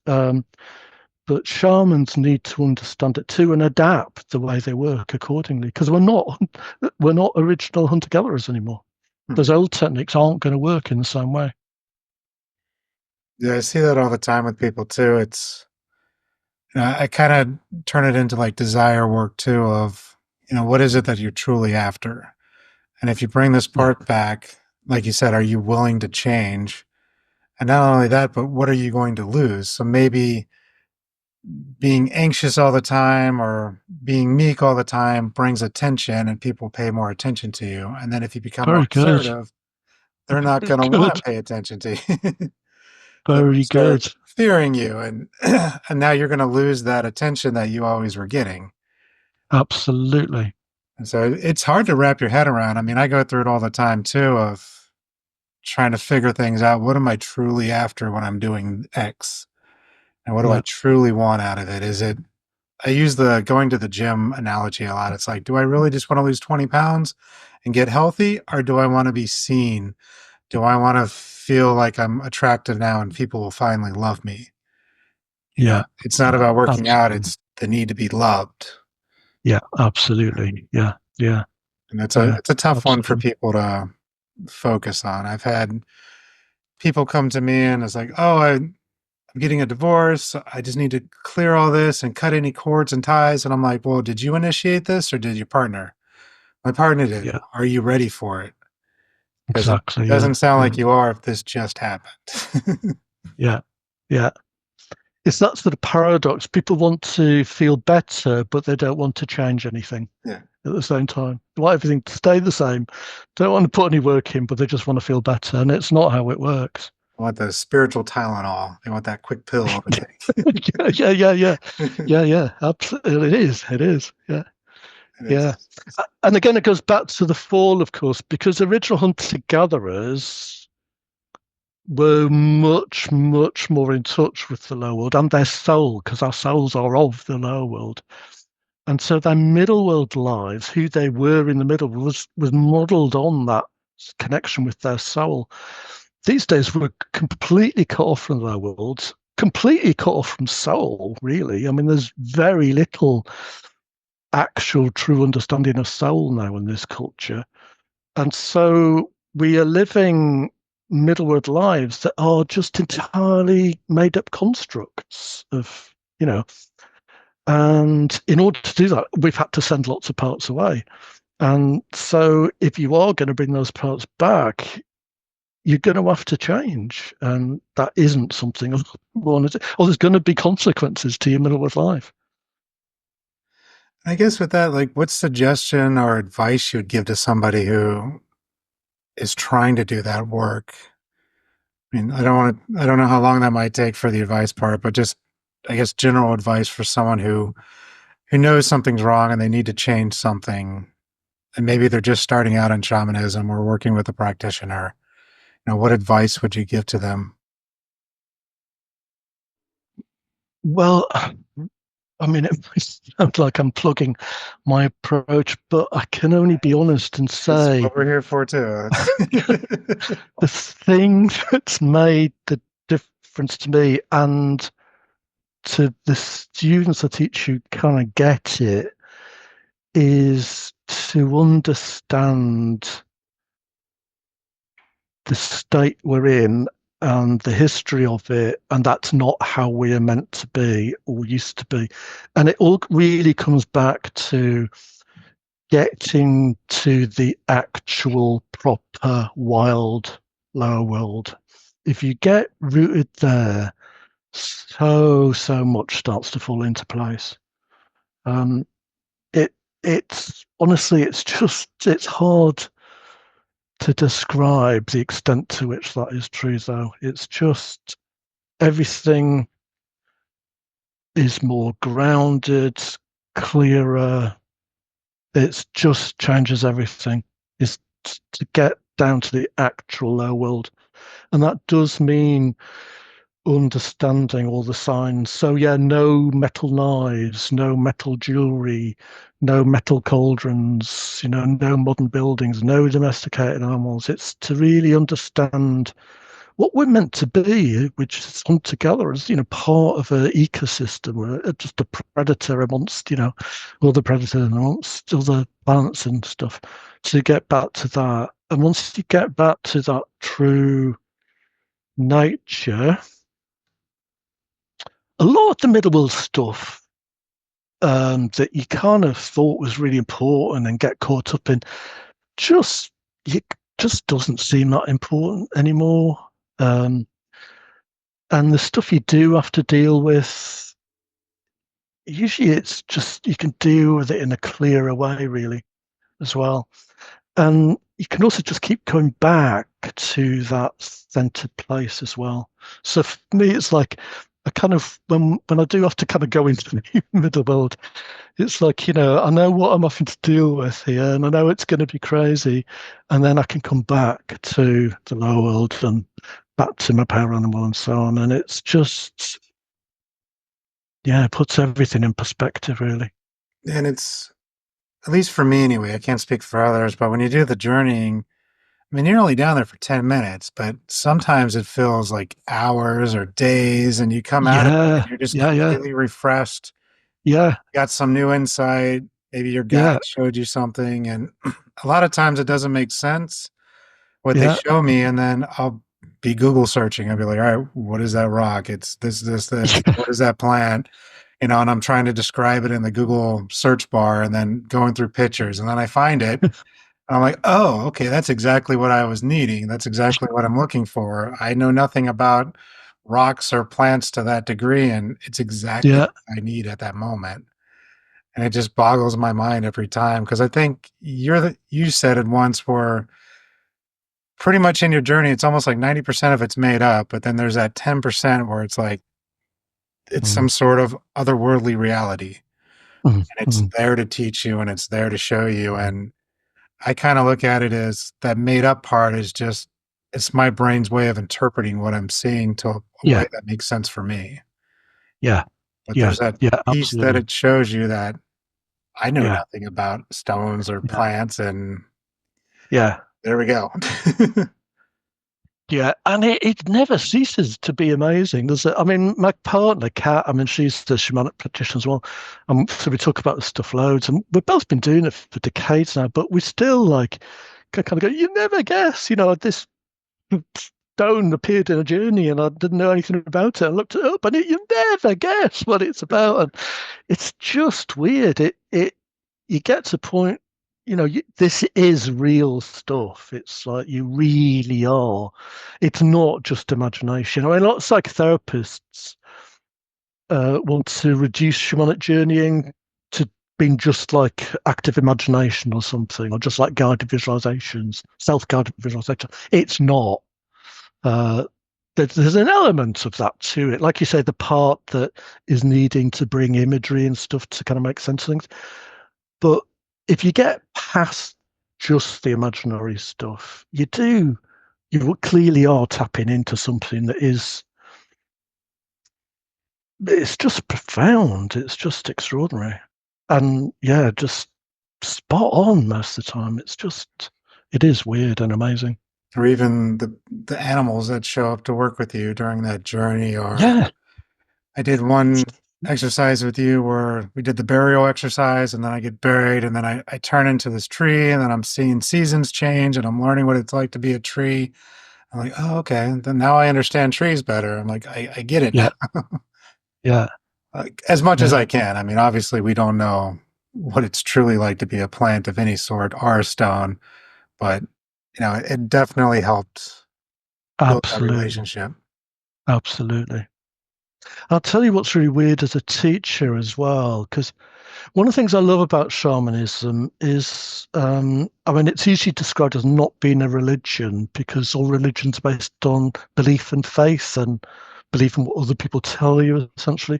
But shamans need to understand it too and adapt the way they work accordingly, because we're not original hunter-gatherers anymore. Those old techniques aren't going to work in the same way. Yeah, I see that all the time with people too. It's, I kind of turn it into like desire work too of, what is it that you're truly after? And if you bring this part back, like you said, are you willing to change? And not only that, but what are you going to lose? So maybe being anxious all the time or being meek all the time brings attention and people pay more attention to you. And then if you become more Very good. assertive, they're not Very going to want good. to pay attention to you. They're going to Very start good. fearing you, and and now you're going to lose that attention that you always were getting. Absolutely. And so it's hard to wrap your head around. I mean, I go through it all the time too, of trying to figure things out. What am I truly after when I'm doing X? And what do I Yeah. truly want out of it? Is it, I use the going to the gym analogy a lot. It's like, do I really just want to lose 20 pounds and get healthy? Or do I want to be seen? Do I want to feel like I'm attractive now and people will finally love me? You know, Yeah. it's not Yeah. about working out, Absolutely. it's the need to be loved. Yeah. Absolutely. Yeah. Yeah. And Yeah. it's a tough one for Absolutely. people to focus on. I've had people come to me and it's like, oh, I'm getting a divorce. I just need to clear all this and cut any cords and ties. And I'm like, well, did you initiate this or did your partner? My partner did. Yeah. Are you ready for it? Because it Exactly. Yeah. doesn't sound Yeah. like you are if this just happened. Yeah. Yeah. It's that sort of paradox. People want to feel better, but they don't want to change anything Yeah. at the same time. They want everything to stay the same. Don't want to put any work in, but they just want to feel better. And it's not how it works. They want the spiritual Tylenol. They want that quick pill overtake. Yeah, yeah, yeah, yeah, yeah. Absolutely, it is. It is. Yeah, And yeah. it's And again, it goes back to the fall, of course, because original hunter-gatherers were much, much more in touch with the lower world and their soul, because our souls are of the lower world. And so their middle world lives, who they were in the middle, was modeled on that connection with their soul. These days, we're completely cut off from the lower world, completely cut off from soul, really. I mean, there's very little actual true understanding of soul now in this culture. And so we are living middle world lives that are just entirely made up constructs of, you know, and in order to do that, we've had to send lots of parts away. And so if you are going to bring those parts back, you're going to have to change. And that isn't something I want to do. Or there's going to be consequences to your middle world life. I guess with that, like what suggestion or advice you would give to somebody who is trying to do that work? I mean, I don't know how long that might take for the advice part, but just, I guess, general advice for someone who knows something's wrong and they need to change something. And maybe they're just starting out in shamanism or working with a practitioner. You know, what advice would you give to them? Well, I mean, it might sound like I'm plugging my approach, but I can only be honest and That's say what we're here for too. the thing that's made the difference to me and to the students I teach who kind of get it is to understand the state we're in and the history of it, and that's not how we are meant to be or used to be. And it all really comes back to getting to the actual proper wild lower world. If you get rooted there, so much starts to fall into place. Um, it's honestly, it's hard to describe the extent to which that is true, though. It's just everything is more grounded, clearer. It just changes everything. Is to get down to the actual low world, and that does mean understanding all the signs. So yeah, no metal knives, no metal jewelry, no metal cauldrons, no modern buildings, no domesticated animals. It's to really understand what we're meant to be, which is hunter gatherers, part of an ecosystem, or just a predator amongst, other predators and amongst other plants and stuff, to get back to that. And once you get back to that true nature, a lot of the middle world stuff that you kind of thought was really important and get caught up in just it just doesn't seem that important anymore. And the stuff you do have to deal with, usually it's just you can deal with it in a clearer way, really, as well. And you can also just keep going back to that centered place as well. So for me, it's like I kind of when I do have to kind of go into the middle world, it's like, I know what I'm having to deal with here, and I know it's going to be crazy, and then I can come back to the lower world and back to my power animal and so on, and it's just, yeah, it puts everything in perspective, really. And it's, at least for me anyway, I can't speak for others, but when you do the journeying, I mean, you're only down there for 10 minutes, but sometimes it feels like hours or days, and you come out of it and Yeah, you're just yeah, yeah, completely refreshed, yeah, got some new insight. Maybe your yeah, guide showed you something, and a lot of times it doesn't make sense what they yeah. show me, and then I'll be Google searching. I'll be like, all right, what is that rock? It's this. What is that plant? And I'm trying to describe it in the Google search bar and then going through pictures, and then I find it. I'm like, oh, okay, that's exactly what I was needing. That's exactly what I'm looking for. I know nothing about rocks or plants to that degree, and it's exactly Yeah, what I need at that moment. And it just boggles my mind every time because I think you said it once where pretty much in your journey, it's almost like 90% of it's made up, but then there's that 10% where it's like it's mm, some sort of otherworldly reality, mm, and it's mm, there to teach you and it's there to show you. And I kind of look at it as that made up part is just it's my brain's way of interpreting what I'm seeing to a way yeah, that makes sense for me. yeah, But yeah, there's that yeah, piece that absolutely. it shows you that I know Yeah, nothing about stones or yeah, plants, and yeah. there we go. Yeah, and it never ceases to be amazing, does it? I mean, my partner, Kat, I mean, she's the shamanic practitioner as well. So we talk about this stuff loads, and we've both been doing it for decades now, but we still like kind of go, you never guess, this stone appeared in a journey and I didn't know anything about it. I looked it up and you never guess what it's about. And it's just weird. You get to a point, this is real stuff. It's like you really are. It's not just imagination. I mean, a lot of psychotherapists want to reduce shamanic journeying to being just like active imagination or something, or just like guided visualizations, self-guided visualization. It's not. Uh, there's an element of that to it. Like you say, the part that is needing to bring imagery and stuff to kind of make sense of things. But if you get past just the imaginary stuff, you clearly are tapping into something that it's just profound. It's just extraordinary. And yeah, just spot on most of the time. It is weird and amazing. Or even the animals that show up to work with you during that journey. Or Yeah, I did one exercise with you where we did the burial exercise, and then I get buried, and then I turn into this tree, and then I'm seeing seasons change, and I'm learning what it's like to be a tree. I'm like, oh, okay. Then now I understand trees better. I'm like, I get it now. yeah, yeah, Like, as much as yeah. I can. I mean, obviously, we don't know what it's truly like to be a plant of any sort or a stone, but it definitely helped build that Absolutely. relationship. Absolutely. I'll tell you what's really weird as a teacher as well, because one of the things I love about shamanism is, I mean, it's usually described as not being a religion because all religions are based on belief and faith and belief in what other people tell you, essentially.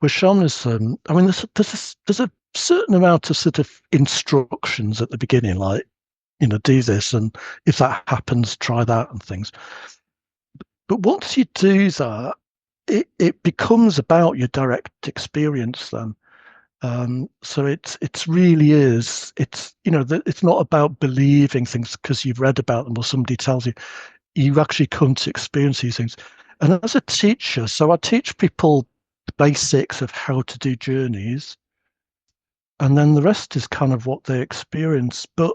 With shamanism, I mean, there's a certain amount of sort of instructions at the beginning, like, do this, and if that happens, try that and things. But once you do that, it becomes about your direct experience then. So it's really is. It's not about believing things because you've read about them or somebody tells you. You actually come to experience these things. And as a teacher, so I teach people the basics of how to do journeys, and then the rest is kind of what they experience. But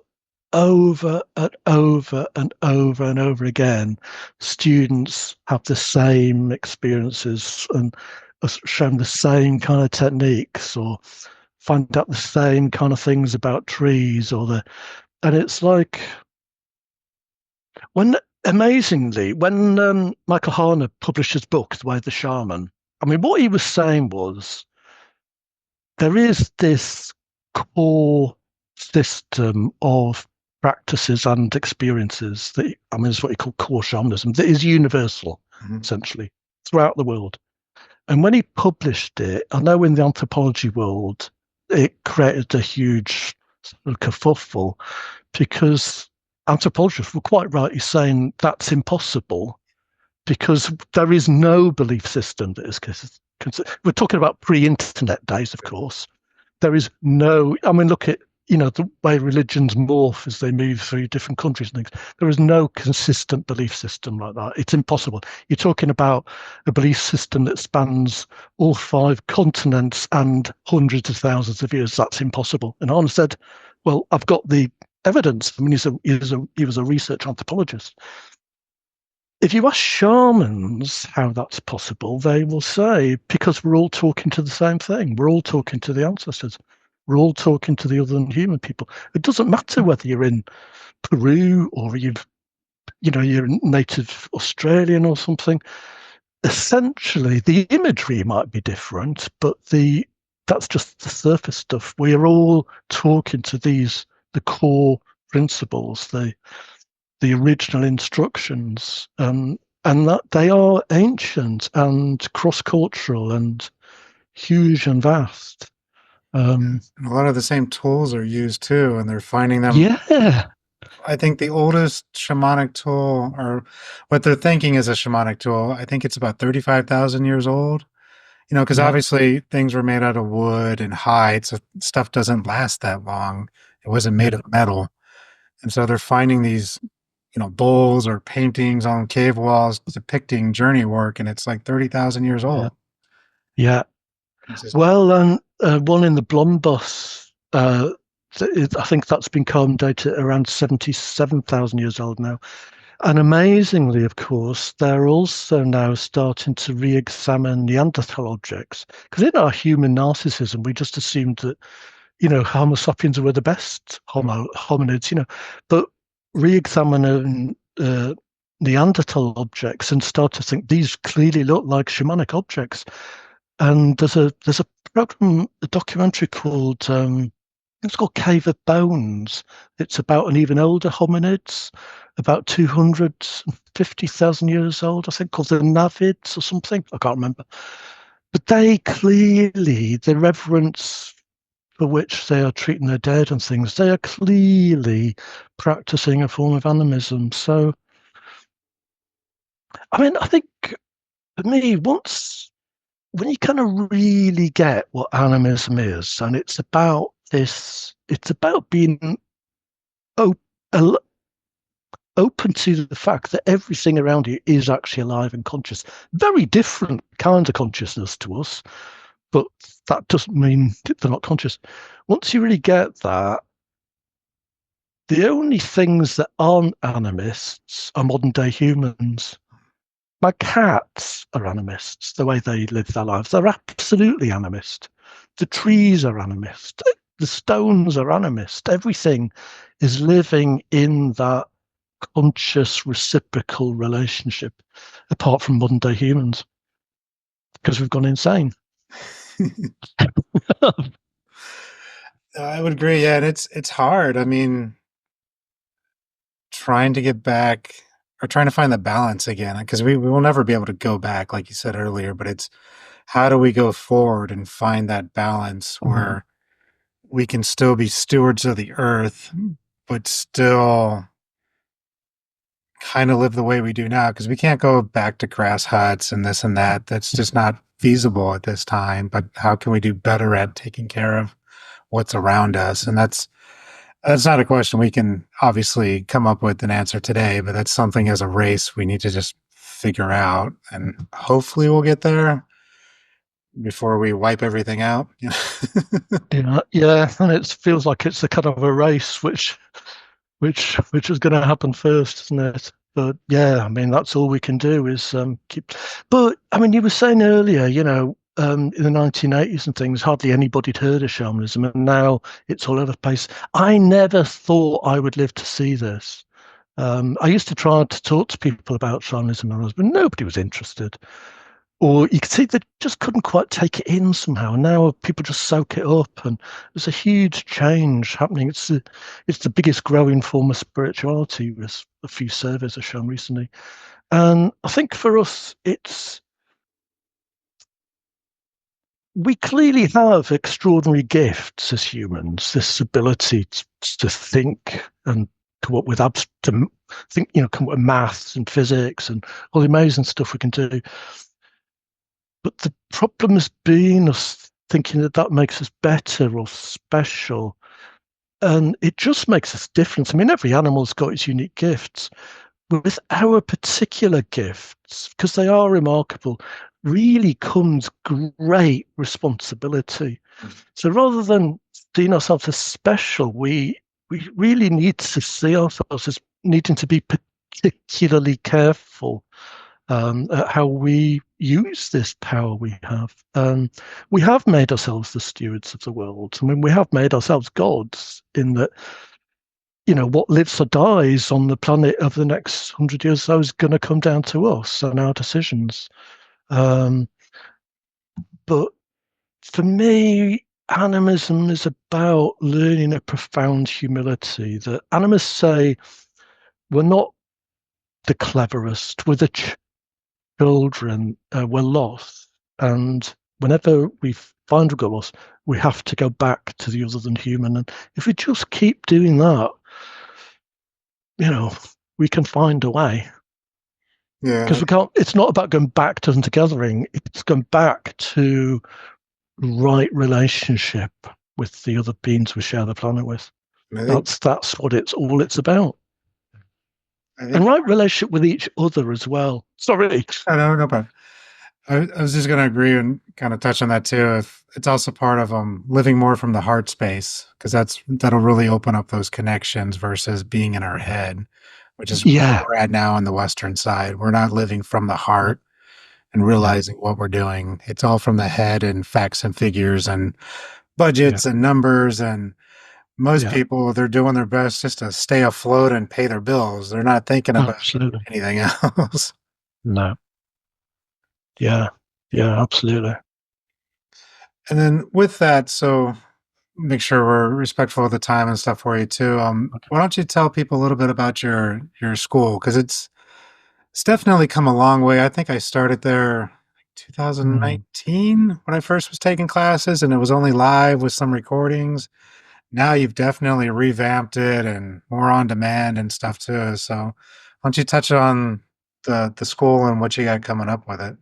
over and over and over and over again, students have the same experiences and are shown the same kind of techniques or find out the same kind of things about trees and it's like when amazingly when Michael Harner published his book The Way of the Shaman, I mean what he was saying was there is this core system of practices and experiences that, I mean, is what you call core shamanism, that is universal, Mhm. essentially, throughout the world. And when he published it, I know in the anthropology world, it created a huge sort of kerfuffle because anthropologists were quite rightly saying that's impossible because there is no belief system that is. We're talking about pre-internet days, of course. There is no. I mean, look at the way religions morph as they move through different countries and things. There is no consistent belief system like that. It's impossible. You're talking about a belief system that spans all 5 continents and hundreds of thousands of years. That's impossible. And Arne said, "Well, I've got the evidence." I mean, he was a research anthropologist. If you ask shamans how that's possible, they will say, because we're all talking to the same thing. We're all talking to the ancestors. We're all talking to the other than human people. It doesn't matter whether you're in Peru or you're native Australian or something. Essentially, the imagery might be different, but that's just the surface stuff. We are all talking to the core principles, the original instructions, and that they are ancient and cross-cultural and huge and vast. A lot of the same tools are used too, and they're finding them. Yeah, I think the oldest shamanic tool, or what they're thinking is a shamanic tool, I think it's about 35,000 years old. Because yeah, obviously things were made out of wood and hide, so stuff doesn't last that long. It wasn't made yeah, of metal. And so they're finding these, bowls or paintings on cave walls depicting journey work, and it's like 30,000 years yeah, old. yeah. It's just, Well, and one in the Blombos, I think that's been carbon dated around 77,000 years old now. And amazingly, of course, they're also now starting to re-examine Neanderthal objects. Because in our human narcissism, we just assumed that, Homo sapiens were the best hominids, but re-examining Neanderthal objects and start to think these clearly look like shamanic objects. And there's a program, a documentary called it's called Cave of Bones. It's about an even older hominids, about 250,000 years old, I think, called the Navids or something. I can't remember. But they clearly, the reverence for which they are treating their dead and things, they are clearly practicing a form of animism. So, I mean, I think for me, when you kind of really get what animism is, and it's about being op- open to the fact that everything around you is actually alive and conscious. Very different kinds of consciousness to us, but that doesn't mean they're not conscious. Once you really get that, the only things that aren't animists are modern day humans. My cats are animists, the way they live their lives. They're absolutely animist. The trees are animist. The stones are animist. Everything is living in that conscious reciprocal relationship, apart from modern day humans, because we've gone insane. I would agree. Yeah, and it's hard. I mean, trying to get back or trying to find the balance again, because we will never be able to go back, like you said earlier, but it's how do we go forward and find that balance Mhm. where we can still be stewards of the earth, but still kind of live the way we do now, because we can't go back to grass huts and this and that. That's just not feasible at this time. But how can we do better at taking care of what's around us? And that's not a question we can obviously come up with an answer today, but that's something as a race we need to just figure out. And hopefully we'll get there before we wipe everything out. Yeah, yeah, and it feels like it's a kind of a race, which is going to happen first, isn't it? But yeah, I mean, that's all we can do is keep. But I mean, you were saying earlier, in the 1980s and things, hardly anybody'd heard of shamanism, and now it's all over the place. I never thought I would live to see this. I used to try to talk to people about shamanism, but nobody was interested. or you could see they just couldn't quite take it in somehow. Now people just soak it up, and there's a huge change happening. It's the biggest growing form of spirituality, as a few surveys have shown recently. And I think for us, we clearly have extraordinary gifts as humans. This ability to think and come up with to think, come up with maths and physics and all the amazing stuff we can do. But the problem has been us thinking that makes us better or special. And it just makes us different. I mean, every animal's got its unique gifts. But with our particular gifts, because they are remarkable, really comes great responsibility. So rather than seeing ourselves as special, we really need to see ourselves as needing to be particularly careful at how we use this power we have. We have made ourselves the stewards of the world. I mean, we have made ourselves gods in that, what lives or dies on the planet over the next 100 years or so is going to come down to us and our decisions. But for me, animism is about learning a profound humility. That animists say we're not the cleverest, we're the children, we're lost. And whenever we find we got lost, we have to go back to the other than human. And if we just keep doing that, we can find a way. Yeah. Because we can't, it's not about going back to hunter-gathering, it's going back to right relationship with the other beings we share the planet with. That's what it's about. And right relationship with each other as well. Sorry. No problem. I was just going to agree and kind of touch on that too. It's also part of living more from the heart space, because that'll really open up those connections versus being in our head, which is where we're at now on the Western side. We're not living from the heart and realizing what we're doing. It's all from the head and facts and figures and budgets and numbers. And most people, they're doing their best just to stay afloat and pay their bills. They're not thinking about anything else. No. Yeah, absolutely. And then with that, so make sure we're respectful of the time and stuff for you too. Why don't you tell people a little bit about your school? Because it's definitely come a long way. I think I started there 2019 when I first was taking classes, and it was only live with some recordings. Now you've definitely revamped it and more on demand and stuff too. So why don't you touch on the school and what you got coming up with it?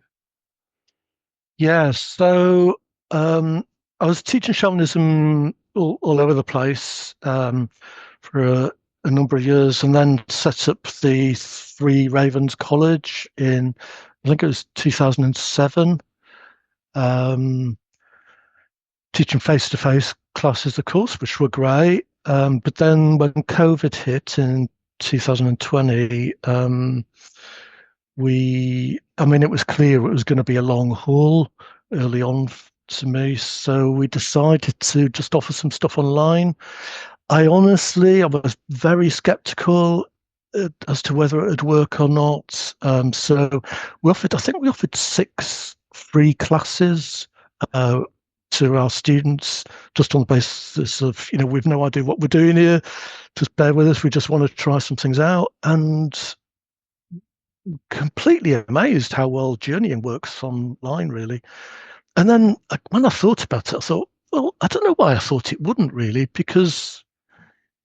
Yeah, so I was teaching shamanism all over the place for a number of years, and then set up the Three Ravens College in, I think it was 2007. Teaching face-to-face classes, of course, which were great. But then when COVID hit in 2020, it was clear it was going to be a long haul early on to me. So we decided to just offer some stuff online. I was very skeptical as to whether it would work or not. So we offered 6 free classes to our students, just on the basis of, we've no idea what we're doing here. Just bear with us. We just want to try some things out. And completely amazed how well journeying works online, really. And then when I thought about it, I thought, well, I don't know why I thought it wouldn't really, because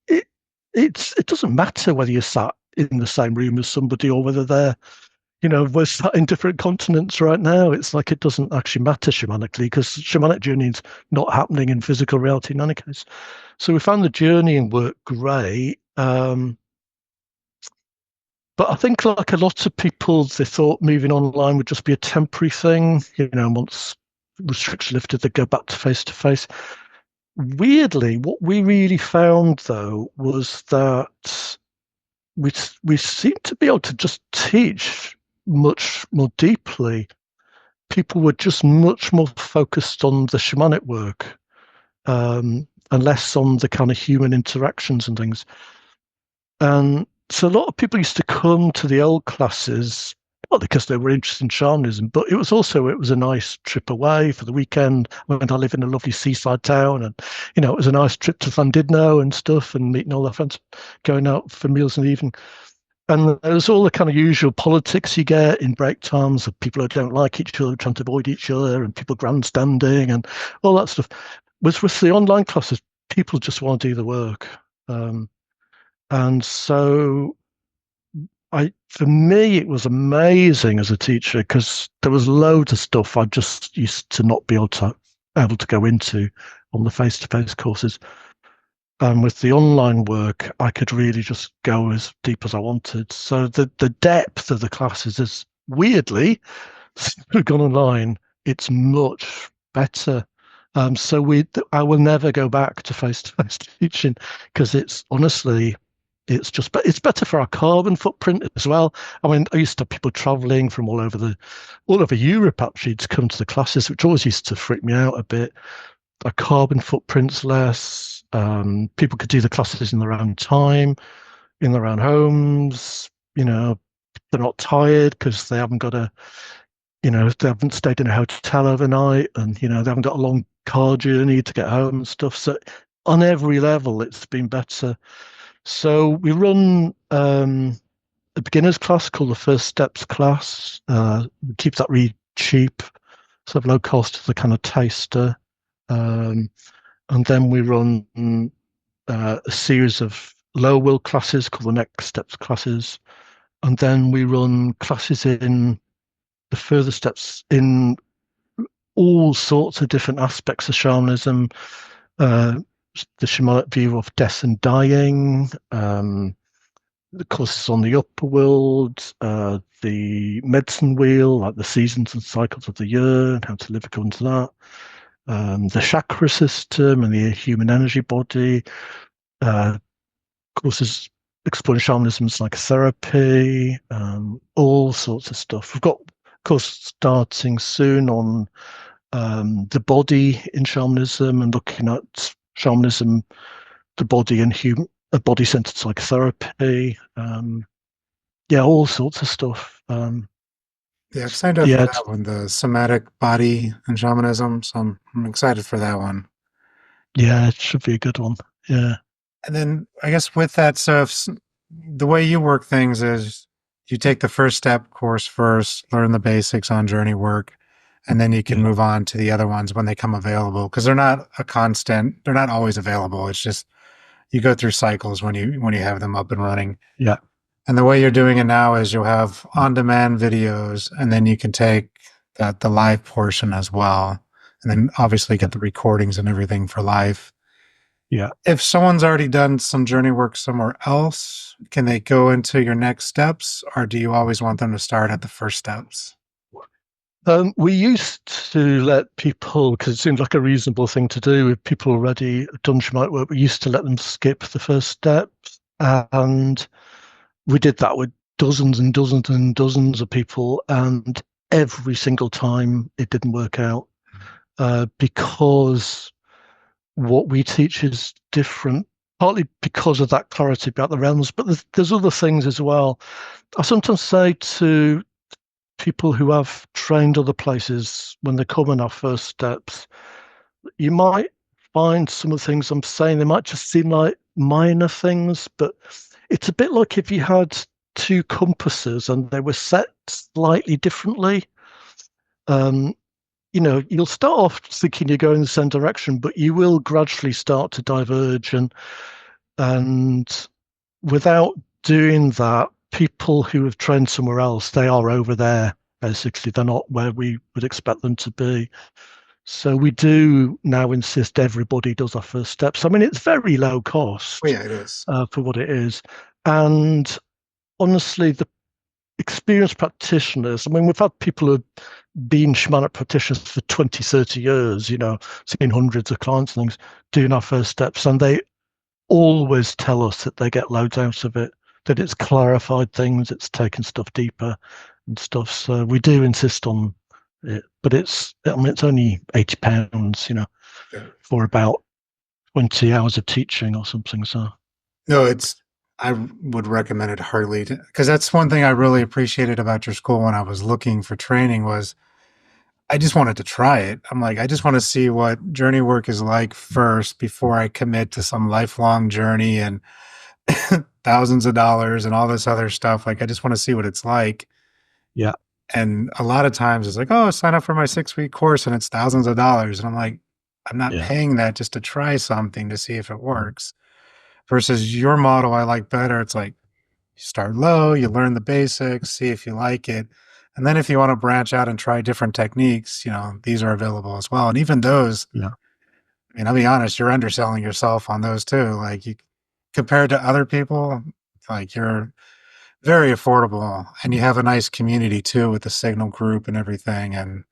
it doesn't matter whether you're sat in the same room as somebody or whether we're sat in different continents right now. It's like it doesn't actually matter shamanically, because shamanic journey is not happening in physical reality in any case. So we found the journeying work great. But I think, like a lot of people, they thought moving online would just be a temporary thing. Once restrictions lifted, they'd go back to face-to-face. Weirdly, what we really found, though, was that we seemed to be able to just teach much more deeply. People were just much more focused on the shamanic work and less on the kind of human interactions and things. And so a lot of people used to come to the old classes Not because they were interested in shamanism, but it was a nice trip away for the weekend. When I live in a lovely seaside town, and it was a nice trip to Llandudno and stuff, and meeting all their friends, going out for meals in the evening. And there's all the kind of usual politics you get in break times of people who don't like each other, trying to avoid each other, and people grandstanding and all that stuff. With the online classes, people just want to do the work. And so for me, it was amazing as a teacher because there was loads of stuff I just used to not be able to go into on the face-to-face courses. And with the online work, I could really just go as deep as I wanted. So the depth of the classes is weirdly, since we've gone online, it's much better. So I will never go back to face-to-face teaching because it's honestly, but it's better for our carbon footprint as well. I mean, I used to have people traveling from all over Europe actually to come to the classes, which always used to freak me out a bit. Our carbon footprint's less. People could do the classes in their own time, in their own homes. They're not tired because they haven't they haven't stayed in a hotel overnight, and they haven't got a long car journey to get home and stuff. So on every level, it's been better. So we run a beginner's class called the First Steps class. We keep that really cheap, sort of low cost as a kind of taster. And then we run a series of low will classes called the Next Steps classes. And then we run classes in the further steps in all sorts of different aspects of shamanism. The shamanic view of death and dying, the courses on the upper world, the medicine wheel, like the seasons and cycles of the year and how to live according to that, the chakra system and the human energy body, courses exploring shamanism and psychotherapy, all sorts of stuff. We've got a course starting soon on the body in shamanism and looking at shamanism, the body and body-centered psychotherapy. All sorts of stuff. Yeah, I've signed up for that one, the somatic body and shamanism. So I'm excited for that one. Yeah, it should be a good one. Yeah. And then I guess with that, so if the way you work things is you take the first step course first, learn the basics on journey work, and then you can move on to the other ones when they come available, because they're not they're not always available. It's just you go through cycles when you have them up and running. Yeah. And the way you're doing it now is you'll have on-demand videos, and then you can take the live portion as well, and then obviously get the recordings and everything for live. Yeah. If someone's already done some journey work somewhere else, can they go into your next steps, or do you always want them to start at the first steps? We used to let people, because it seemed like a reasonable thing to do with people already done shamanic work, we used to let them skip the first steps. And we did that with dozens and dozens and dozens of people. And every single time it didn't work out because what we teach is different, partly because of that clarity about the realms. But there's other things as well. I sometimes say to people who have trained other places when they come in our first steps, you might find some of the things I'm saying, they might just seem like minor things, but it's a bit like if you had two compasses and they were set slightly differently. You'll start off thinking you're going the same direction, but you will gradually start to diverge, and without doing that, people who have trained somewhere else, they are over there, basically. They're not where we would expect them to be. So we do now insist everybody does our first steps. I mean, it's very low cost. Oh, yeah, it is. For what it is. And honestly, the experienced practitioners, I mean, we've had people who've been shamanic practitioners for 20, 30 years, seen hundreds of clients and things, doing our first steps. And they always tell us that they get loads out of it, that it's clarified things, it's taken stuff deeper and stuff. So we do insist on it, but it's only £80, for about 20 hours of teaching or something. So no, it's I would recommend it heartily because that's one thing I really appreciated about your school when I was looking for training was I just wanted to try it. I'm like, I just want to see what journey work is like first before I commit to some lifelong journey and thousands of dollars and all this other stuff. Like, I just want to see what it's like. Yeah, And a lot of times it's like, oh, sign up for my 6 week course and it's thousands of dollars. And I'm like, I'm not yeah, paying that just to try something to see if it works. Versus your model, I like better. It's like you start low, you learn the basics, see if you like it. And then if you want to branch out and try different techniques, these are available as well. And even those, yeah. I mean, I'll be honest, you're underselling yourself on those too. Like you compared to other people, like you're very affordable and you have a nice community too with the signal group and everything. And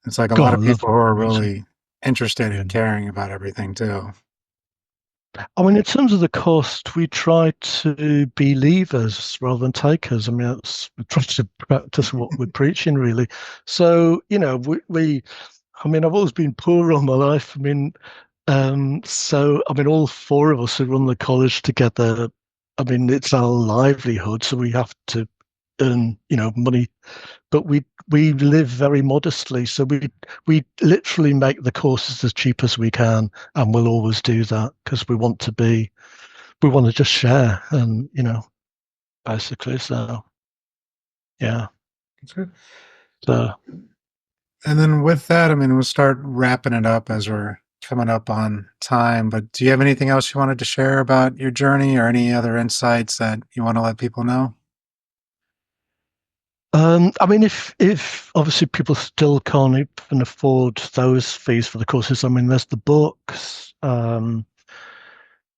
it's like a lot God, of I love people who are music. really interested Yeah. in caring about everything too. I mean, in terms of the cost, we try to be leavers rather than takers. I mean, we try to practice what we're preaching, really. So, I mean, I've always been poor all my life. I mean, I mean, all four of us who run the college together, I mean, it's our livelihood, so we have to earn, money, but we live very modestly. So we literally make the courses as cheap as we can, and we'll always do that because we want to just share, and basically. So yeah. So And then with that, I mean, we'll start wrapping it up as we're coming up on time. But do you have anything else you wanted to share about your journey or any other insights that you want to let people know? I mean, if obviously people still can't even afford those fees for the courses, I mean, there's the books.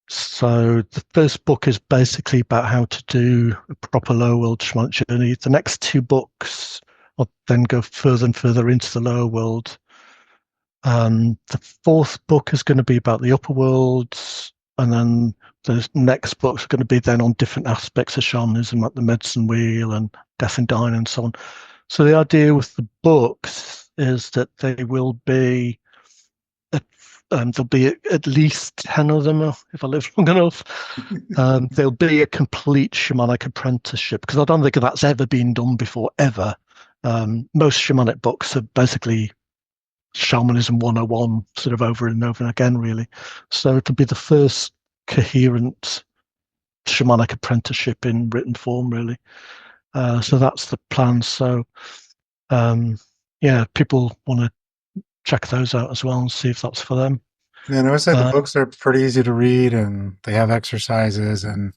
So the first book is basically about how to do a proper lower world shamanic journey. The next two books will then go further and further into the lower world. The fourth book is going to be about the upper worlds, and then the next books are going to be then on different aspects of shamanism, like the medicine wheel and death and dying and so on. So the idea with the books is that they will be there'll be at least 10 of them if I live long enough. There'll be a complete shamanic apprenticeship because I don't think that's ever been done before, ever. Most shamanic books are basically shamanism 101, sort of over and over again, really. So it'll be the first coherent shamanic apprenticeship in written form, really. So that's the plan. So, yeah, people want to check those out as well and see if that's for them. Yeah, I would say the Uh, books are pretty easy to read and they have exercises. And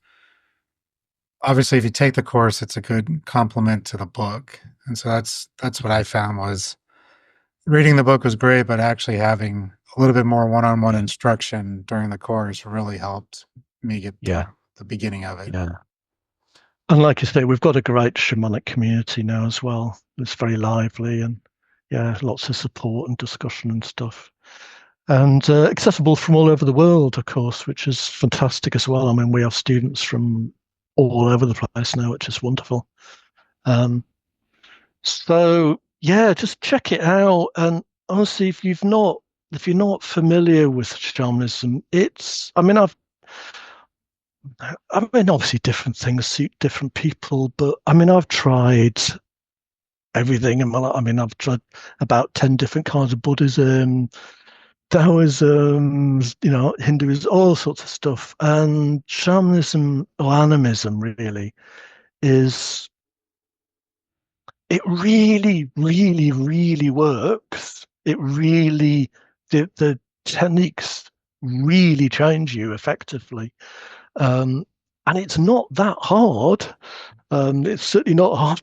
obviously, if you take the course, it's a good complement to the book. And so that's what I found was reading the book was great, but actually having a little bit more one-on-one instruction during the course really helped me get through yeah, the beginning of it. yeah. And like you say, we've got a great shamanic community now as well. It's very lively and yeah, lots of support and discussion and stuff. And accessible from all over the world, of course, which is fantastic as well. I mean, we have students from all over the place now, which is wonderful. Um, so yeah, just check it out. And honestly, if you're not familiar with shamanism, I mean, obviously different things suit different people, but I mean, I've tried everything in my life. I mean, I've tried about 10 different kinds of Buddhism, Taoism, Hinduism, all sorts of stuff. And shamanism or animism really is, it really, really, really works. The techniques really change you effectively. Um, and it's not that hard. It's certainly not hard.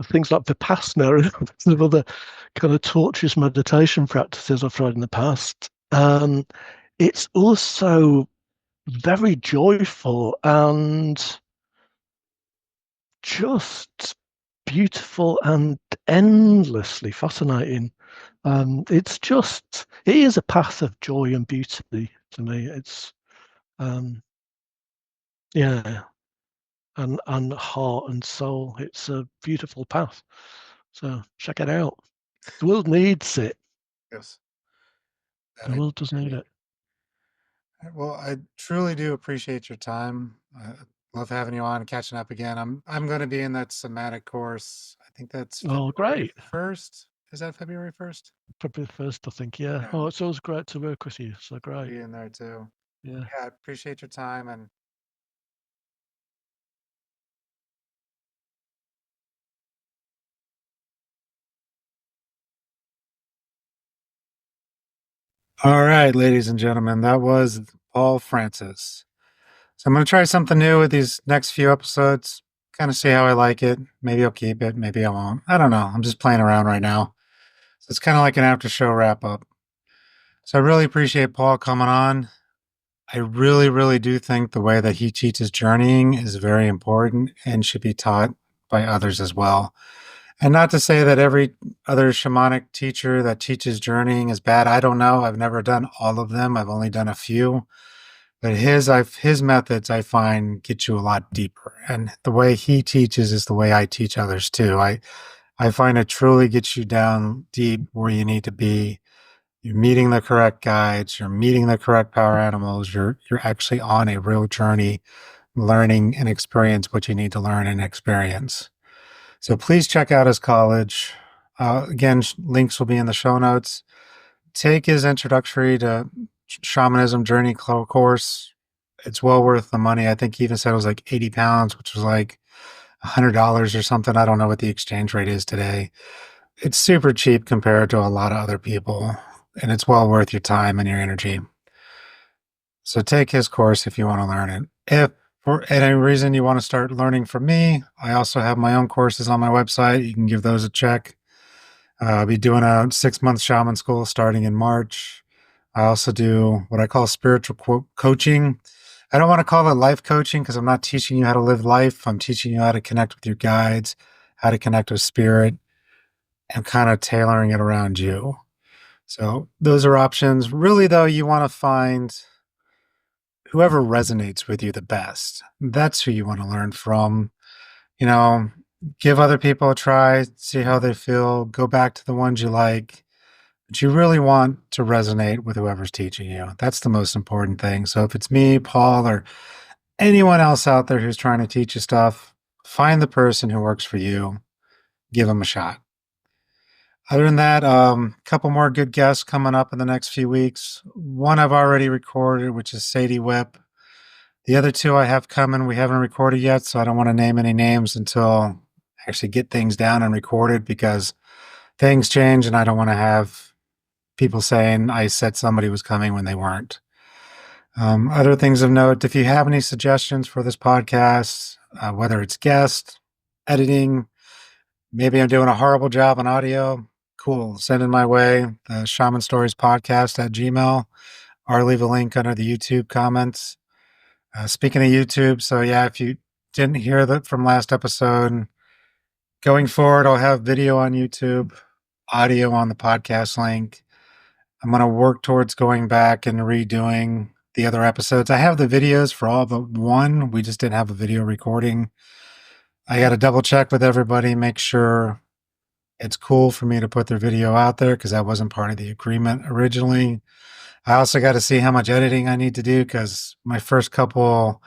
Things like Vipassana and sort of other kind of torturous meditation practices I've tried in the past. It's also very joyful and just beautiful and endlessly fascinating. It is a path of joy and beauty to me. Um, yeah, and heart and soul. It's a beautiful path. So check it out. The world needs it. Yes, that The I world does need agree. it. Well, I truly do appreciate your time. I love having you on and catching up again. I'm going to be in that somatic course. I think that's Oh, February great. 1st. Is that February 1st? Probably the first, I think. Yeah. Yeah, Oh, it's always great to work with you. So I'll great. be in there too. Yeah. Yeah, I appreciate your time and all right, ladies and gentlemen, that was Paul Francis. So I'm going to try something new with these next few episodes, kind of see how I like it. Maybe I'll keep it, maybe I won't. I don't know. I'm just playing around right now. So it's kind of like an after show wrap up. So I really appreciate Paul coming on. I really, really do think the way that he teaches journeying is very important and should be taught by others as well. And not to say that every other shamanic teacher that teaches journeying is bad. I don't know. I've never done all of them. I've only done a few. But his methods I find get you a lot deeper. And the way he teaches is the way I teach others too. I find it truly gets you down deep where you need to be. You're meeting the correct guides, you're meeting the correct power animals, you're actually on a real journey, learning and experience what you need to learn and experience. So please check out his college. Again, links will be in the show notes. Take his introductory to shamanism journey course. It's well worth the money. I think he even said it was like £80, which was like $100 or something. I don't know what the exchange rate is today. It's super cheap compared to a lot of other people, and it's well worth your time and your energy. So take his course if you want to learn it. If for any reason you want to start learning from me, I also have my own courses on my website. You can give those a check. I'll be doing a 6 month shaman school starting in March. I also do what I call spiritual coaching. I don't want to call it life coaching because I'm not teaching you how to live life. I'm teaching you how to connect with your guides, how to connect with spirit, and kind of tailoring it around you. So those are options. Really, though, you want to find whoever resonates with you the best. That's who you want to learn from. You know, give other people a try, see how they feel, go back to the ones you like. But you really want to resonate with whoever's teaching you. That's the most important thing. So if it's me, Paul, or anyone else out there who's trying to teach you stuff, find the person who works for you, give them a shot. Other than that, a couple more good guests coming up in the next few weeks. One I've already recorded, which is Sadie Whip. The other two I have coming, we haven't recorded yet, so I don't want to name any names until I actually get things down and recorded because things change and I don't want to have people saying I said somebody was coming when they weren't. Other things of note, if you have any suggestions for this podcast, whether it's guest, editing, maybe I'm doing a horrible job on audio, cool. Send it my way, the shamanstoriespodcast at Gmail, or leave a link under the YouTube comments. Speaking of YouTube, so yeah, if you didn't hear that from last episode, going forward, I'll have video on YouTube, audio on the podcast link. I'm going to work towards going back and redoing the other episodes. I have the videos for all but one. We just didn't have a video recording. I got to double check with everybody, make sure it's cool for me to put their video out there because that wasn't part of the agreement originally. I also got to see how much editing I need to do because my first couple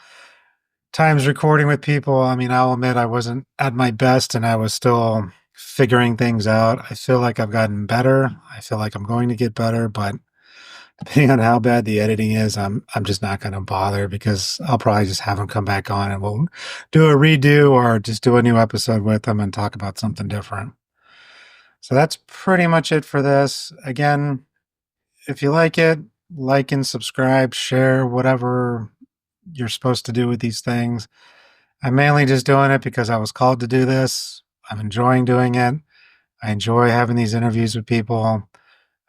times recording with people, I mean, I'll admit I wasn't at my best and I was still figuring things out. I feel like I've gotten better. I feel like I'm going to get better, but depending on how bad the editing is, I'm just not going to bother because I'll probably just have them come back on and we'll do a redo or just do a new episode with them and talk about something different. So that's pretty much it for this. Again, if you like and subscribe, share, whatever you're supposed to do with these things. I'm mainly just doing it because I was called to do this. I'm enjoying doing it. I enjoy having these interviews with people.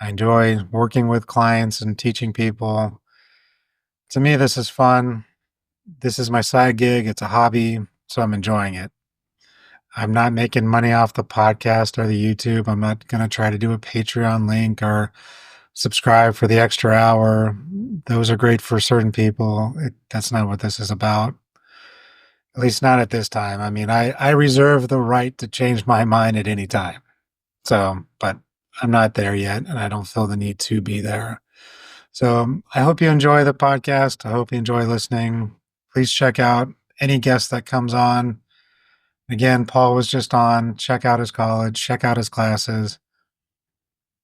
I enjoy working with clients and teaching people. To me, this is fun. This is my side gig. It's a hobby, so I'm enjoying it. I'm not making money off the podcast or the YouTube. I'm not going to try to do a Patreon link or subscribe for the extra hour. Those are great for certain people. That's not what this is about. At least not at this time. I mean, I reserve the right to change my mind at any time. So, but I'm not there yet, and I don't feel the need to be there. So I hope you enjoy the podcast. I hope you enjoy listening. Please check out any guest that comes on. Again, Paul was just on. Check out his college, check out his classes.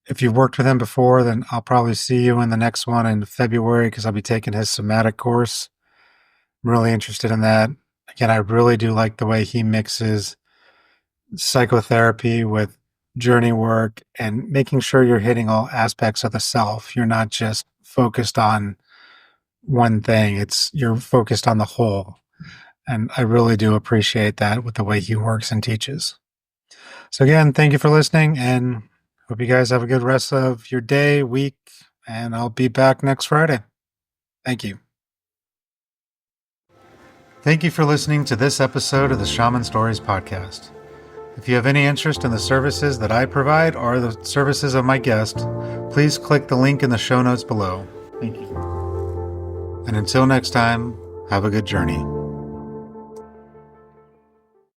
If you've worked with him before, then I'll probably see you in the next one in February because I'll be taking his somatic course. I'm really interested in that. Again, I really do like the way he mixes psychotherapy with journey work and making sure you're hitting all aspects of the self. You're not just focused on one thing. You're focused on the whole. And I really do appreciate that with the way he works and teaches. So again, thank you for listening and hope you guys have a good rest of your day, week, and I'll be back next Friday. Thank you. Thank you for listening to this episode of the Shaman Stories podcast. If you have any interest in the services that I provide or the services of my guest, please click the link in the show notes below. Thank you. And until next time, have a good journey.